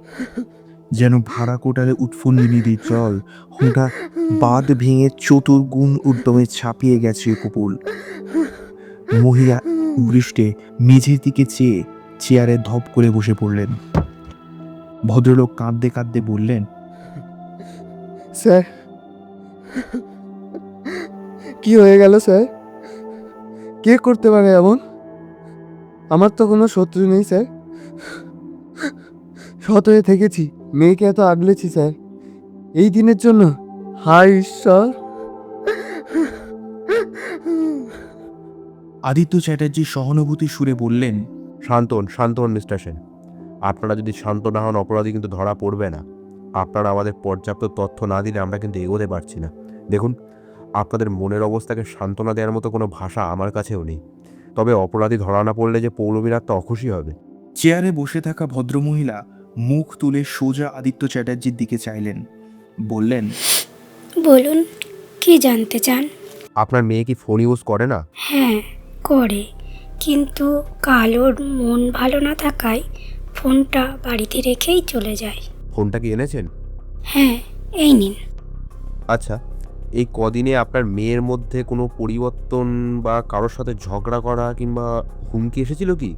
যেন ভাড়া কোটালে উৎফুল্ল নদীর জল হঠাৎ বাঁধ ভেঙে চতুর্গুণ উদ্যমে ছাপিয়ে গেছে কপুল। মহিলা বৃষ্টে মেঝের দিকে চেয়ে চেয়ারে ধপ করে বসে পড়লেন। ভদ্রলোক কাঁদতে কাঁদতে বললেন, স্যার, কি হয়ে গেল স্যার? কে করতে পারে এমন? আমার তো কোনো শত্রু নেই স্যার, সৎ হয়ে থেকেছি, মেয়েকে এত আগলেছি স্যার, এই দিনের জন্য। হায় ঈশ্বর! আদিত্য চ্যাটার্জি সহানুভূতি সুরে বললেন, শান্ত হন মিস্টার সেন। আপনারা যদি শান্ত না হন, অপরাধী কিন্তু ধরা পড়বে না। আপনারা আমাদের পর্যাপ্ত তথ্য না দিলে আমরা কিন্তু এগোতে পারছি না। দেখুন, আপনাদের মনের অবস্থাকে সান্ত্বনা দেওয়ার মতো কোনো ভাষা আমার কাছেও নেই। তবে অপরাধী ধরা না পড়লে যে পৌলমীর আত্মা অখুশি হবে। চেয়ারে বসে থাকা ভদ্রমহিলা মুখ তুলে সোজা আদিত্য চ্যাটার্জির দিকে চাইলেন, বললেন, বলুন, কি জানতে চান? আপনার মেয়ে কি ফোন ইউজ করে না? হ্যাঁ, করে, কিন্তু কাল ওর মন ভালো না থাকায় ফোনটা বাড়িতে রেখেই চলে যায়। ফোনটা কি এনেছেন? হ্যাঁ, এই নিন। আচ্ছা, এই কদিনে আপনার মেয়ের মধ্যে কোনো পরিবর্তন বা কারোর সাথে ঝগড়া করা কিংবা হুমকি এসেছিল কি?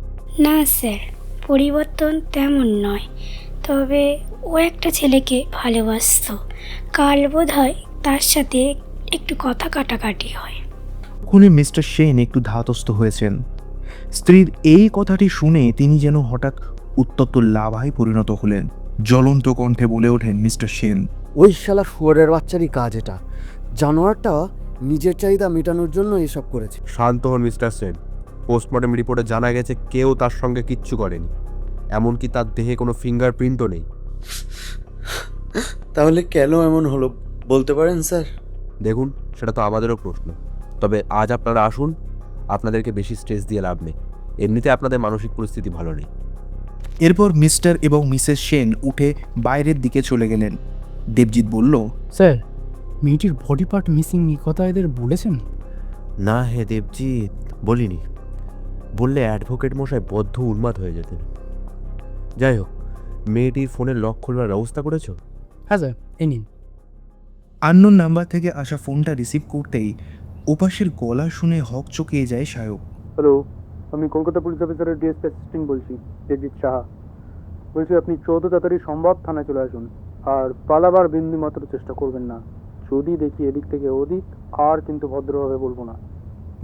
না স্যার, পরিবর্তন তেমন নয়, তবে ও একটা ছেলেকে ভালোবাসতো। কাল বোধহয় তার সাথে একটু কথা কাটাকাটি হয়। খুনে মিস্টার সেন একটু ধাতস্থ হয়েছেন। স্ত্রীর এই কথাটি শুনে তিনি যেন হঠাৎ উত্তপ্ত লাভায় পরিণত হলেন। জ্বলন্ত কণ্ঠে বলে ওঠেন মিস্টার সেন, ওই শালা শুয়োরের বাচ্চারই কাজ এটা। জানোয়ারটা নিজের চাহিদা মেটানোর জন্য এসব করেছে। শান্ত হন মিস্টার সেন। পোস্টমর্টম রিপোর্টে জানা গেছে কেউ তার সঙ্গে কিচ্ছু করেনি, এমনকি তার দেহে কোনো ফিঙ্গারপ্রিন্টও নেই। তাহলে কেন এমন হলো বলতে পারেন স্যার? দেখুন, সেটা তো আমাদেরও প্রশ্ন। তবে আজ আপনারা আসুন, আপনাদেরকে বেশি স্ট্রেস দিয়ে লাভ নেই। এমনিতে আপনাদের মানসিক পরিস্থিতি ভালো নেই। এরপর মিস্টার এবং মিসেস সেন উঠে বাইরের দিকে চলে গেলেন। দেবজিৎ বলল, স্যার, মেয়েটির বডি পার্ট মিসিং কথা এদের বলেছেন? না হে দেবজিৎ, বলিনি। বললে অ্যাডভোকেট মশাই বদ্ধ উন্মাদ হয়ে যেতেন। যাই হোক, মেয়েটির ফোনের লক খোলবার ব্যবস্থা করেছো? হ্যাঁ স্যার, এই নিন। আননোন নাম্বার থেকে আসা ফোনটা রিসিভ করতেই ওপাশের গলা শুনে হক চকিয়ে যায় সায়ক। হ্যালো, আমি কলকাতা পুলিশ অফিসারের ডিএসপি অ্যাসিস্ট্যান্ট বলছি, দেবজিৎ সাহা। বলছি আপনি 14 তাড়াতাড়ি সম্ভব থানায় চলে আসুন, আর পালাবার বিন্দু মাত্র চেষ্টা করবেন না। যদি দেখি এদিক থেকে ওদিক, আর কিন্তু ভদ্রভাবে বলবো না।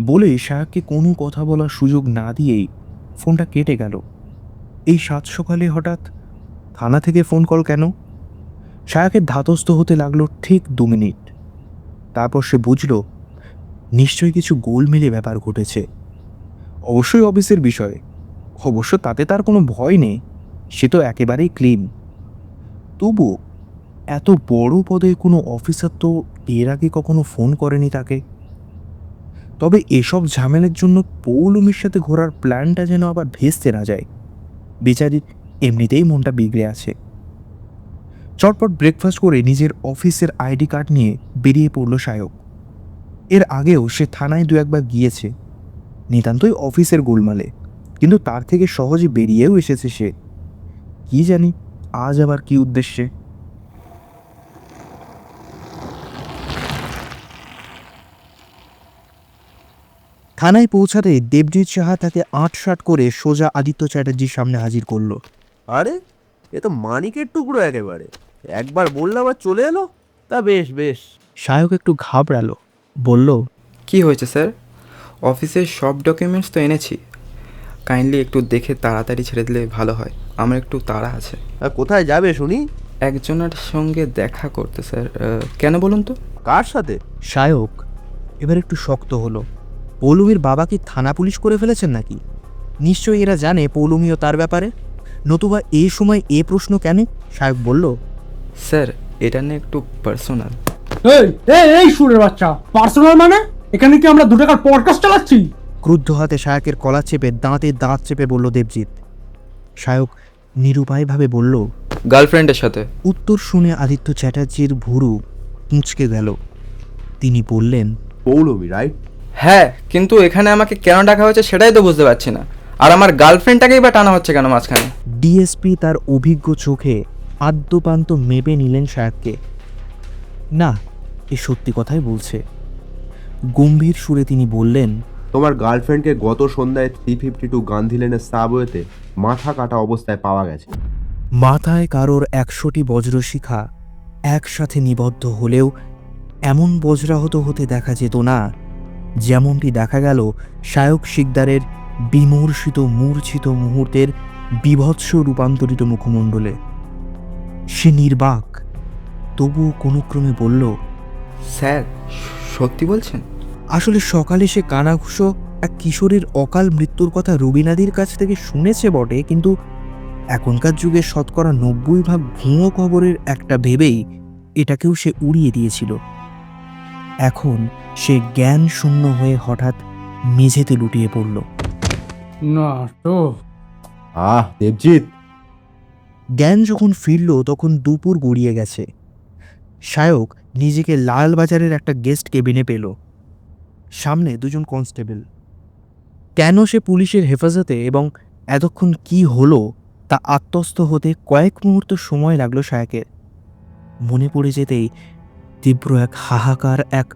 বলে সায়ককে কোনো কথা বলার সুযোগ না দিয়েই ফোনটা কেটে গেল। এই সাত সকালে হঠাৎ থানা থেকে ফোন কল কেন? সায়কের ধাতস্থ হতে লাগলো ঠিক 2 মিনিট। তারপর সে বুঝল নিশ্চয়ই কিছু গোলমেলে ব্যাপার ঘটেছে। অবশ্যই অফিসের বিষয়, অবশ্য তাতে তার কোনো ভয় নেই, সে তো একেবারেই ক্লিন। তবু এত বড় পদে কোনো অফিসার তো এর আগে কখনো ফোন করেনি তাকে। তবে এসব ঝামেলার জন্য পৌলমীর সাথে ঘোরার প্ল্যানটা যেন আবার ভেস্তে না যায়। বেচারির এমনিতেই মনটা বিগড়ে আছে। চটপট ব্রেকফাস্ট করে নিজের অফিসের আইডি কার্ড নিয়ে বেরিয়ে পড়ল সায়ক। এর আগেও সে থানায় 2-1 গিয়েছে, নিতান্তই অফিসের গোলমালে, কিন্তু তার থেকে সহজে বেরিয়েও এসেছে সে। কি জানি আজ আবার কি উদ্দেশ্যে। থানায় পৌঁছাতে দেবজিৎ সাহা তাকে আঁটসাঁট করে সোজা আদিত্য চ্যাটার্জির সামনে হাজির করলো। আরে, এ তো মানিকের টুকরো একেবারে। একবার বললাম আর চলে এলো। তা বেশ বেশ। সায়ক একটু ঘাবড়ালো, বলল, কি হয়েছে স্যার? অফিসের সব ডকুমেন্টস তো এনেছি, কাইন্ডলি একটু দেখে তাড়াতাড়ি ছেড়ে দিলে ভালো হয়, আমার একটু তাড়া আছে। কোথায় যাবে শুনি? একজনের সঙ্গে দেখা করতে স্যার। কেন বলুন তো? কার সাথে? সায়ক এবার একটু শক্ত হলো। পৌলমীর বাবা কি থানা পুলিশ করে ফেলেছেন নাকি? নিশ্চয়ই এরা জানে পৌলমীও তার ব্যাপারে, নতুবা এই সময় এ প্রশ্ন কেন? সায়ক বলল, স্যার এটা নিয়ে একটু পার্সোনাল। এই সুরের বাচ্চা, পার্সোনাল মানে? এখানে কি আমরা 2 টাকার পডকাস্ট চালাচ্ছি? ক্রুদ্ধ হাতে সায়কের কলা চেপে দাঁতে দাঁত চেপে বলল দেবজিৎ। সায়ক নিরুপায়ভাবে বলল, গার্লফ্রেন্ডের সাথে। উত্তর শুনে আদিত্য চ্যাটার্জির ভুরু কুঁচকে গেল। তিনি বললেন, পৌলমী, রাইট? হ্যাঁ, কিন্তু এখানে আমাকে কেন ডাকা হয়েছে সেটাই তো বুঝতে পারছি না। আর আমার গার্লফ্রেন্ডটাকেই বা টানা হচ্ছে কেন মাঝখানে? ডিএসপি তার অভিজ্ঞ চোখে আদ্যপান্ত মেপে নিলেন সায়ককে। না, এ সত্যি কথাই বলছে। গম্ভীর সুরে তিনি বললেন, তোমার গার্লফ্রেন্ডকে গত সন্ধ্যায় 352 গান্ধী লেনের সাবওয়েতে মাথা কাটা অবস্থায় পাওয়া গেছে। মাথায় কারোর 100টি বজ্রশিখা একসাথে নিবদ্ধ হলেও এমন বজ্রাহত হতে দেখা যেত না, যেমনটি দেখা গেল সায়ক শিকদারের বিমর্ষিত মূর্ছিত মুহূর্তের বিভৎস রূপান্তরিত মুখমণ্ডলে। সে নির্বাক, তবুও কোনো ক্রমে বলল, স্যার সত্যি বলছেন? আসলে সকালে সে কানাঘুষো এক কিশোরীর অকাল মৃত্যুর কথা রুবিনাদির কাছ থেকে শুনেছে বটে, কিন্তু এখনকার যুগে 90% ভুয়ো খবরের একটা ভেবেই এটাকেও সে উড়িয়ে দিয়েছিল। এখন সে জ্ঞান শূন্য হয়ে হঠাৎ মেঝেতে লুটিয়ে পড়ল। না তো। দেবজিৎ। জ্ঞান যখন ফিরল তখন দুপুর গড়িয়ে গেছে। সায়ক নিজেকে লালবাজারের একটা গেস্ট কেবিনে পেল। সামনে 2জন কনস্টেবল। কেন সে পুলিশের হেফাজতে এবং এতক্ষণ কি হলো তা আত্মস্থ হতে কয়েক মুহূর্ত সময় লাগলো সায়কের। মনে পড়ে যেতেই তীব্র এক হাহাকার, এক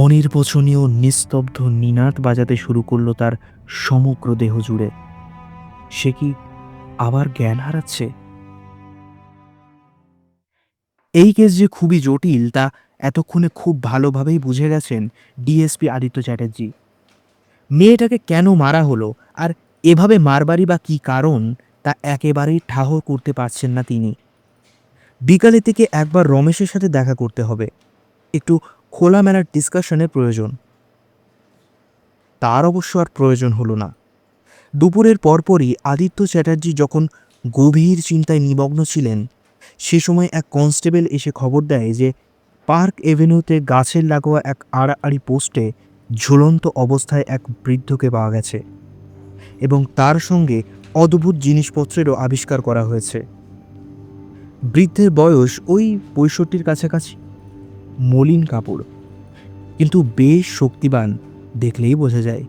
অনির্বচনীয় নিস্তব্ধ নিনাদ বাজাতে শুরু করলো তার সমগ্র দেহ জুড়ে। সে কি আবার জ্ঞান হারাচ্ছে? এই কেস যে খুবই জটিল তা এতক্ষণে খুব ভালোভাবেই বুঝে গেছেন ডিএসপি আদিত্য চ্যাটার্জি। মেয়েটাকে কেন মারা হলো আর এভাবে মারবারই বা কী কারণ তা একেবারেই ঠাহর করতে পারছেন না তিনি। বিকালের থেকে একবার রমেশের সাথে দেখা করতে হবে, একটু খোলামেলার ডিসকাশনের প্রয়োজন। তার অবশ্য আর প্রয়োজন হলো না। দুপুরের পরপরই আদিত্য চ্যাটার্জি যখন গভীর চিন্তায় নিমগ্ন ছিলেন, সে সময় এক কনস্টেবল এসে খবর দেয় যে পার্ক এভিনিউতে গাছের লাগোয়া এক আড়াআড়ি পোস্টে ঝুলন্ত অবস্থায় এক বৃদ্ধকে পাওয়া গেছে এবং তার সঙ্গে অদ্ভুত জিনিসপত্রেরও আবিষ্কার করা হয়েছে। বৃদ্ধের বয়স ওই 65-র কাছাকাছি, মলিন কাপড়, কিন্তু বেশ শক্তিবান, দেখলেই বোঝা যায়।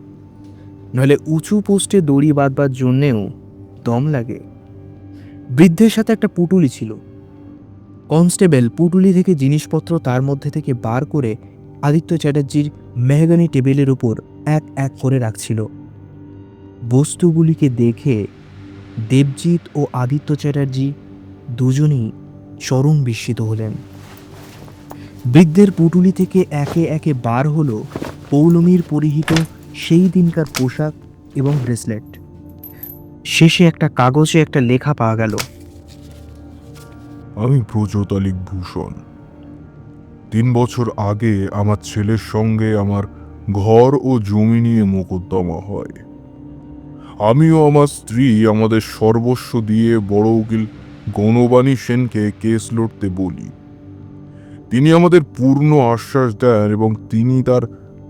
নইলে উঁচু পোস্টে দড়ি বাঁধবার জন্যেও দম লাগে। বৃদ্ধের সাথে একটা পুটুলি ছিল। কনস্টেবল পুটুলি থেকে জিনিসপত্র তার মধ্যে থেকে বার করে আদিত্য চ্যাটার্জির মেহগানি টেবিলের উপর এক এক করে রাখছিল। বস্তুগুলিকে দেখে দেবজিৎ ও আদিত্য চ্যাটার্জি দুজনেই চরম বিস্মিত হলেন। বৃদ্ধের পুটুলি থেকে একে একে বার হলো পৌলমীর পরিহিত সেই দিনকার পোশাক এবং ব্রেসলেট। শেষে একটা কাগজে একটা লেখা পাওয়া গেল। আমি ব্রজতালিক ভূষণ। 3 বছর আগে আমার ছেলের সঙ্গে আমার ঘর ও জমি নিয়ে মোকদ্দমা হয়। আমিও আমার স্ত্রী আমাদের সর্বস্ব দিয়ে বড় উকিল গণবাণী সেনকে কেস লড়তে বলি। তিনি আমাদের পূর্ণ আশ্বাস দেন এবং তিনি তার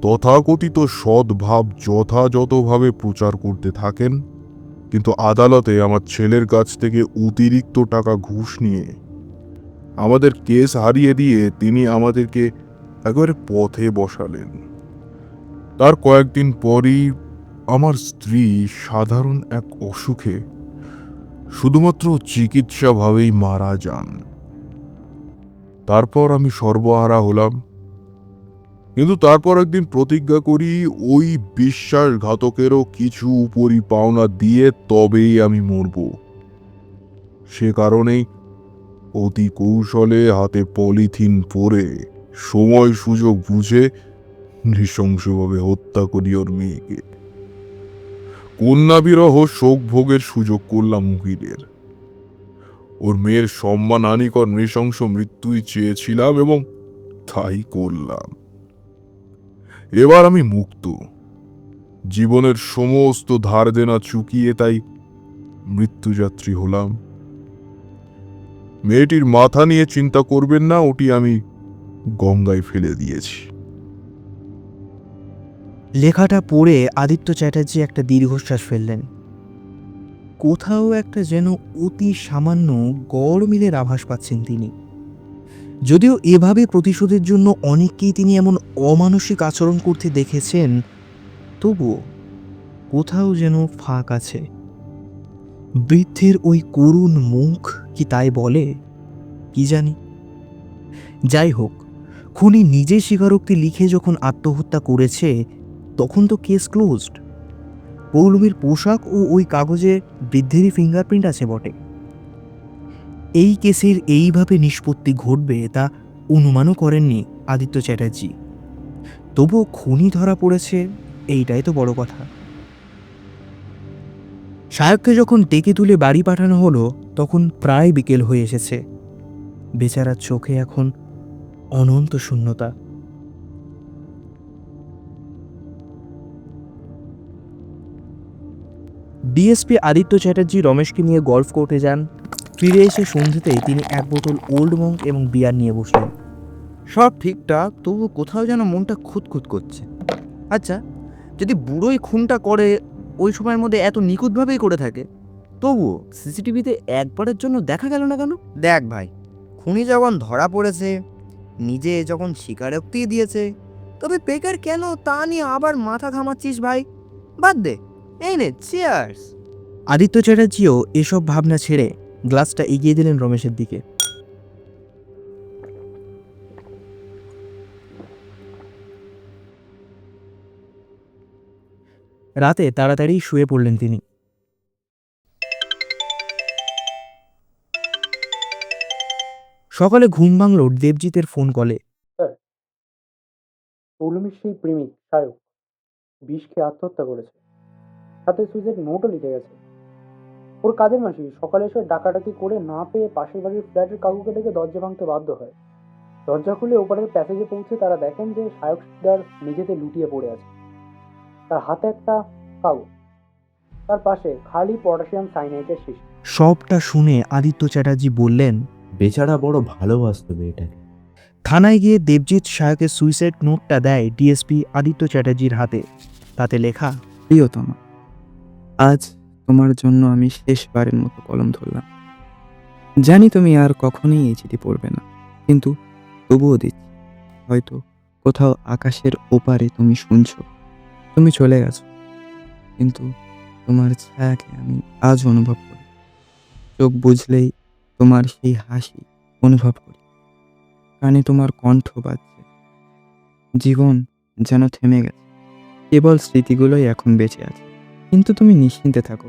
তথাকথিত সদ্ভাব যথাযথভাবে প্রচার করতে থাকেন, কিন্তু আদালতে আমার ছেলের কাছ থেকে অতিরিক্ত টাকা ঘুষ নিয়ে আমাদের কেস হারিয়ে দিয়ে তিনি আমাদেরকে একেবারে পথে বসালেন। তার কয়েকদিন পরই আমার স্ত্রী সাধারণ এক অসুখে শুধুমাত্র চিকিৎসাভাবেই মারা যান। তারপর আমি সর্বহারা হলাম, কিন্তু তারপর একদিন প্রতিজ্ঞা করি ওই বিশ্বাসঘাতকেরও কিছু উপরি পাওনা দিয়ে তবেই আমি মরব। সে কারণেই অতি কৌশলে হাতে পলিথিন পরে সময় সুযোগ বুঝে নৃশংসভাবে হত্যা করি ওর মেয়েকে। কন্যা বিরহ শোক ভোগের সুযোগ করলাম উকিলের। ওর মেয়ের সম্মানহানিকর নৃশংস মৃত্যুই চেয়েছিলাম এবং তাই করলাম। এবার আমি মুক্ত। জীবনের সমস্ত ধার দেনা চুকিয়ে তাই মৃত্যুযাত্রী হলাম। মেয়েটির মাথা নিয়ে চিন্তা করবেন না, ওটি আমি গঙ্গায় ফেলে দিয়েছি। লেখাটা পড়ে আদিত্য চ্যাটার্জি একটা দীর্ঘশ্বাস ফেললেন। কোথাও একটা যেন অতি সামান্য গড়মিলের আভাস পাচ্ছেন তিনি। যদিও এভাবে প্রতিশোধের জন্য অনেককেই তিনি এমন অমানসিক আচরণ করতে দেখেছেন, তবুও কোথাও যেন ফাঁক আছে। বৃদ্ধের ওই করুণ মুখ কি তাই বলে, কি জানি। যাই হোক, খুনি নিজে স্বীকারোক্তি লিখে যখন আত্মহত্যা করেছে তখন তো কেস ক্লোজড। পৌলমীর পোশাক ও ওই কাগজে বৃদ্ধেরই ফিঙ্গারপ্রিন্ট আছে বটে। এই কেসের এইভাবে নিষ্পত্তি ঘটবে তা অনুমানও করেননি আদিত্য চ্যাটার্জি। তবুও খুনি ধরা পড়েছে, এইটাই তো বড় কথা। সায়ককে যখন ডেকে তুলে বাড়ি পাঠানো হলো তখন প্রায় বিকেল হয়ে এসেছে। বেচারার চোখে এখন অনন্ত শূন্যতা। ডিএসপি আদিত্য চ্যাটার্জি রমেশকে নিয়ে গল্ফ কোর্টে যান। ফিরে এসে সন্ধ্যেতেই তিনি এক বোতল ওল্ড মঙ্ক এবং বিয়ার নিয়ে বসলেন। সব ঠিকঠাক, তবু কোথাও যেন মনটা খুঁতখুত করছে। আচ্ছা, যদি বুড়োই খুনটা করে ওই সময়ের মধ্যে এত নিখুঁতভাবেই করে থাকে, তবুও সিসিটিভিতে একবারের জন্য দেখা গেল না কেন? দেখ ভাই, খুনি যখন ধরা পড়েছে, নিজে যখন স্বীকারোক্তি দিয়েছে, তবে বেকার কেন তা নিয়ে আবার মাথা ঘামাচ্ছিস ভাই? বাদ দে, এই নে চিয়ার্স। আদিত্য চ্যাটার্জিও এসব ভাবনা ছেড়ে গ্লাসটা এগিয়ে দিলেন রমেশের দিকে। রাতে তাড়াতাড়ি শুয়ে পড়লেন তিনি। সকালে ঘুম ভাঙল দেবজিতের ফোন কলে। স্যার পৌলমীর সেই প্রেমিক সায়ক বিষ খেয়ে আত্মহত্যা করেছে, সাথে সুইসাইড নোটও লিখে গেছে। ওর কাজের মাসি সকালে এসে ডাকাডাকি করে না পেয়ে পাশের বাড়ির ফ্ল্যাটের কাকুকে ডেকে দরজা ভাঙতে বাধ্য হয়। দরজা খুলে ওপারের প্যাসেজে পৌঁছে তারা দেখেন যে সায়ক শিকদার মেঝেতে লুটিয়ে পড়ে আছে। তার হাতে একটা কাগজ, তার পাশে খালি পটাশিয়াম সাইনাইডের শিশি। সবটা শুনে আদিত্য চ্যাটার্জি বললেন, বেচারা বড় ভালোবাসতো মেয়েটাকে। থানায় গিয়ে দেবজিৎ সায়কের সুইসাইড নোটটা দেয় ডিএসপি আদিত্য চ্যাটার্জির হাতে। তাতে লেখা, প্রিয়তমা, আজ তোমার জন্য আমি শেষবারের মতো কলম ধরলাম। জানি তুমি আর কখনোই এই চিঠি পড়বে না, কিন্তু তবুও দিচ্ছি। হয়তো কোথাও আকাশের ওপারে তুমি শুনছো, তুমি চলে গেছো, কিন্তু তোমার ছায়াকে আমি আজ অনুভব করি। চোখ বুঝলেই তোমার সেই হাসি অনুভব করি, কানে তোমার কণ্ঠ বাজছে। জীবন যেন থেমে গেছে, কেবল স্মৃতিগুলোই এখন বেঁচে আছে। কিন্তু তুমি নিশ্চিন্তে থাকো,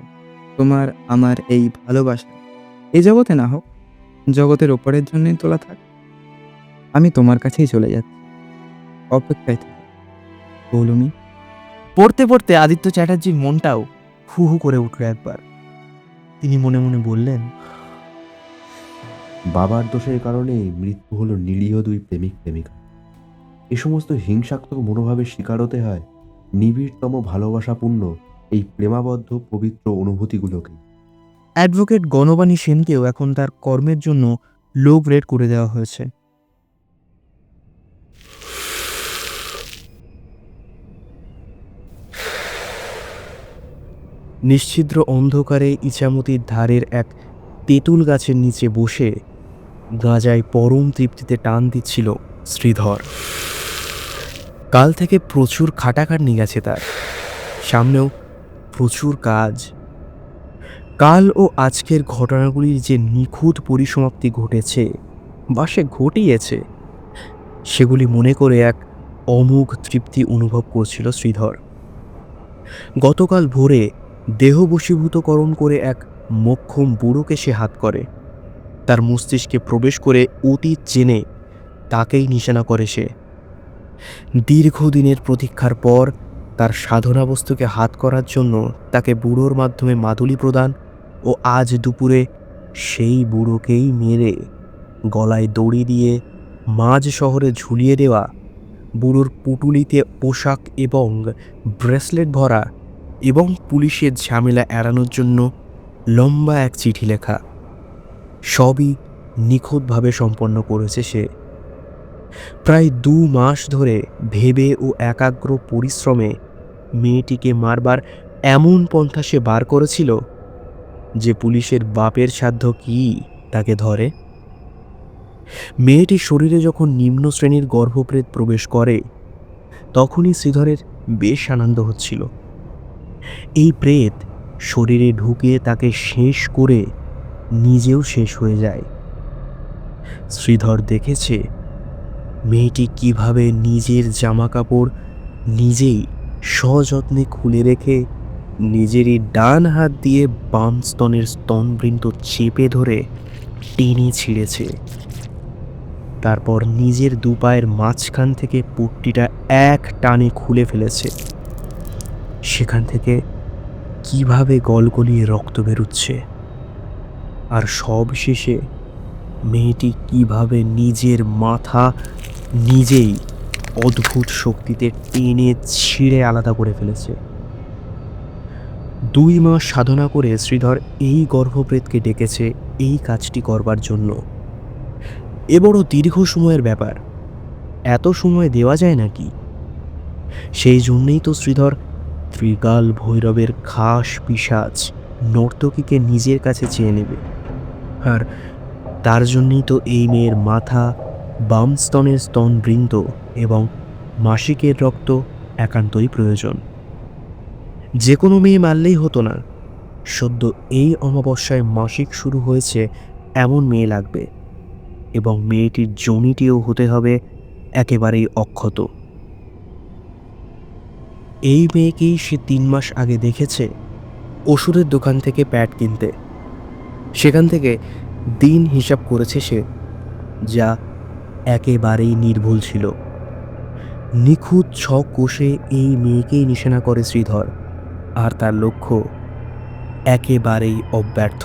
তোমার আমার এই ভালোবাসা এই জগতে না হোক, জগতের ওপরের জন্যই তোলা থাক। আমি তোমার কাছেই চলে যাচ্ছি, অপেক্ষায় থাকো পৌলমী। পড়তে পড়তে আদিত্য চ্যাটার্জির মনটাও হু হু করে উঠল একবার। তিনি মনে মনে বললেন, বাবার দোষের কারণে মৃত্যু হলো নিরীহ দুই প্রেমিক প্রেমিকা। এ সমস্ত হিংসাত্মক মনোভাবের শিকার হতে হয় নিবিড়তম ভালোবাসাপূর্ণ এই প্রেমাবদ্ধ পবিত্র অনুভূতিগুলোকে। অ্যাডভোকেট গণবাণী সেনকেও এখন তার কর্মের জন্য লো গ্রেড করে দেওয়া হয়েছে। নিশ্ছিদ্র অন্ধকারে ইছামতির ধারের এক তেঁতুল গাছের নিচে বসে গাঁজায় পরম তৃপ্তিতে টান দিচ্ছিল শ্রীধর। কাল থেকে প্রচুর খাটাখাটনি গেছে তার, সামনেও প্রচুর কাজ। কাল ও আজকের ঘটনাগুলির যে নিখুঁত পরিসমাপ্তি ঘটেছে বা সে ঘটিয়েছে, সেগুলি মনে করে এক অমোঘ তৃপ্তি অনুভব করছিল শ্রীধর। গতকাল ভোরে দেহ বশীভূতকরণ করে এক মোক্ষম বুড়োকে সে হাত করে, তার মস্তিষ্কে প্রবেশ করে অতীত জেনে তাকেই নিশানা করে সে। দীর্ঘদিনের প্রতীক্ষার পর তার সাধনা বস্তুকে হাত করার জন্য তাকে বুড়োর মাধ্যমে মাদুলি প্রদান ও আজ দুপুরে সেই বুড়োকেই মেরে গলায় দড়ি দিয়ে মাঝ শহরে ঝুলিয়ে দেওয়া, বুড়োর পুটুলিতে পোশাক এবং ব্রেসলেট ভরা এবং পুলিশের ঝামেলা এড়ানোর জন্য লম্বা এক চিঠি লেখা, সবই নিখুঁতভাবে সম্পন্ন করেছে সে। প্রায় 2 মাস ধরে ভেবে ও একাগ্র পরিশ্রমে মেয়েটিকে মারবার এমন পন্থা সে বার করেছিল যে পুলিশের বাপের সাধ্য কি তাকে ধরে। মেয়েটির শরীরে যখন নিম্ন শ্রেণীর গর্ভপ্রেত প্রবেশ করে, তখনই শ্রীধরের বেশ আনন্দ হচ্ছিল। এই প্রেত শরীরে ঢুকে তাকে শেষ করে নিজেও শেষ হয়ে যায়। শ্রীধর দেখেছে মেয়েটি কিভাবে নিজের জামাকাপড় নিজেই সযত্নে খুলে রেখে নিজেরই ডান হাত দিয়ে বাম স্তনের স্তনবৃন্ত চেপে ধরে টেনে ছিঁড়েছে। তারপর নিজের 2 পায়ের মাঝখান থেকে পট্টিটা এক টানে খুলে ফেলেছে। সেখান থেকে কিভাবে গলগলিয়ে রক্ত বেরুচ্ছে, আর সব শেষে মেয়েটি কিভাবে নিজের মাথা নিজেই অদ্ভুত শক্তিতে টেনে ছিঁড়ে আলাদা করে ফেলেছে। 2 মাস সাধনা করে শ্রীধর এই গর্ভপ্রেতকে ডেকেছে এই কাজটি করবার জন্য। এ বড় দীর্ঘ সময়ের ব্যাপার, এত সময় দেওয়া যায় নাকি? সেই জন্যেই তো শ্রীধর ত্রিকাল ভৈরবের খাস পিশাচ নর্তকীকে নিজের কাছে চেয়ে নেবে, আর তার জন্যই তো এই মেয়ের মাথা, বাম স্তনের স্তনবৃন্ত এবং মাসিকের রক্ত একান্তই প্রয়োজন। যে কোনো মেয়ে মারলেই হতো না, সদ্য এই অমাবস্যায় মাসিক শুরু হয়েছে এমন মেয়ে লাগবে, এবং মেয়েটির যোনিটিও হতে হবে একেবারেই অক্ষত। এই মেয়েকেই সে 3 মাস আগে দেখেছে ওষুধের দোকান থেকে প্যাড কিনতে। সেখান থেকে দিন হিসাব করেছে সে, যা একেবারেই নির্ভুল ছিল। নিখুঁত ছক কষে এই মেয়েকেই নিশানা করে শ্রীধর, আর তার লক্ষ্য একেবারেই অব্যর্থ।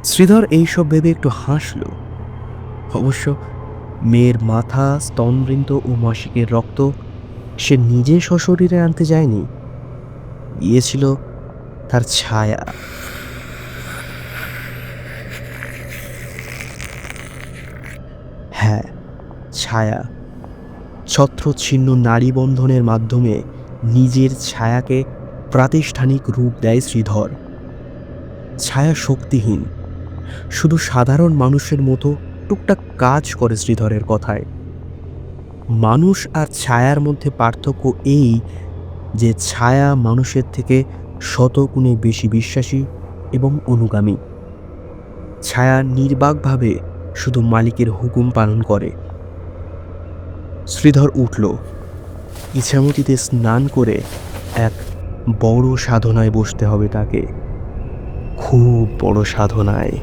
শ্রীধর এইসব ভেবে একটু হাসল। অবশ্য মেয়ের মাথা, স্তনবৃন্ত ও মাসিকের রক্ত সে নিজে সশরীরে আনতে যায়নি, গিয়েছিল তার ছায়া। হ্যাঁ, ছায়া। ছত্রচ্ছিন্ন নারী বন্ধনের মাধ্যমে নিজের ছায়াকে প্রাতিষ্ঠানিক রূপ দেয় শ্রীধর। ছায়া শক্তিহীন, শুধু সাধারণ মানুষের মতো টুকটাক কাজ করে শ্রীধরের কথায়। মানুষ আর ছায়ার মধ্যে পার্থক্য এই যে ছায়া মানুষের থেকে শতগুণে বেশি বিশ্বাসী এবং অনুগামী। ছায়া নির্বাকভাবে শুধু মালিকের হুকুম পালন করে। শ্রীধর উঠল, ইছামতিতে স্নান করে এক বড় সাধনায় বসতে হবে তাকে, খুব বড় সাধনায়।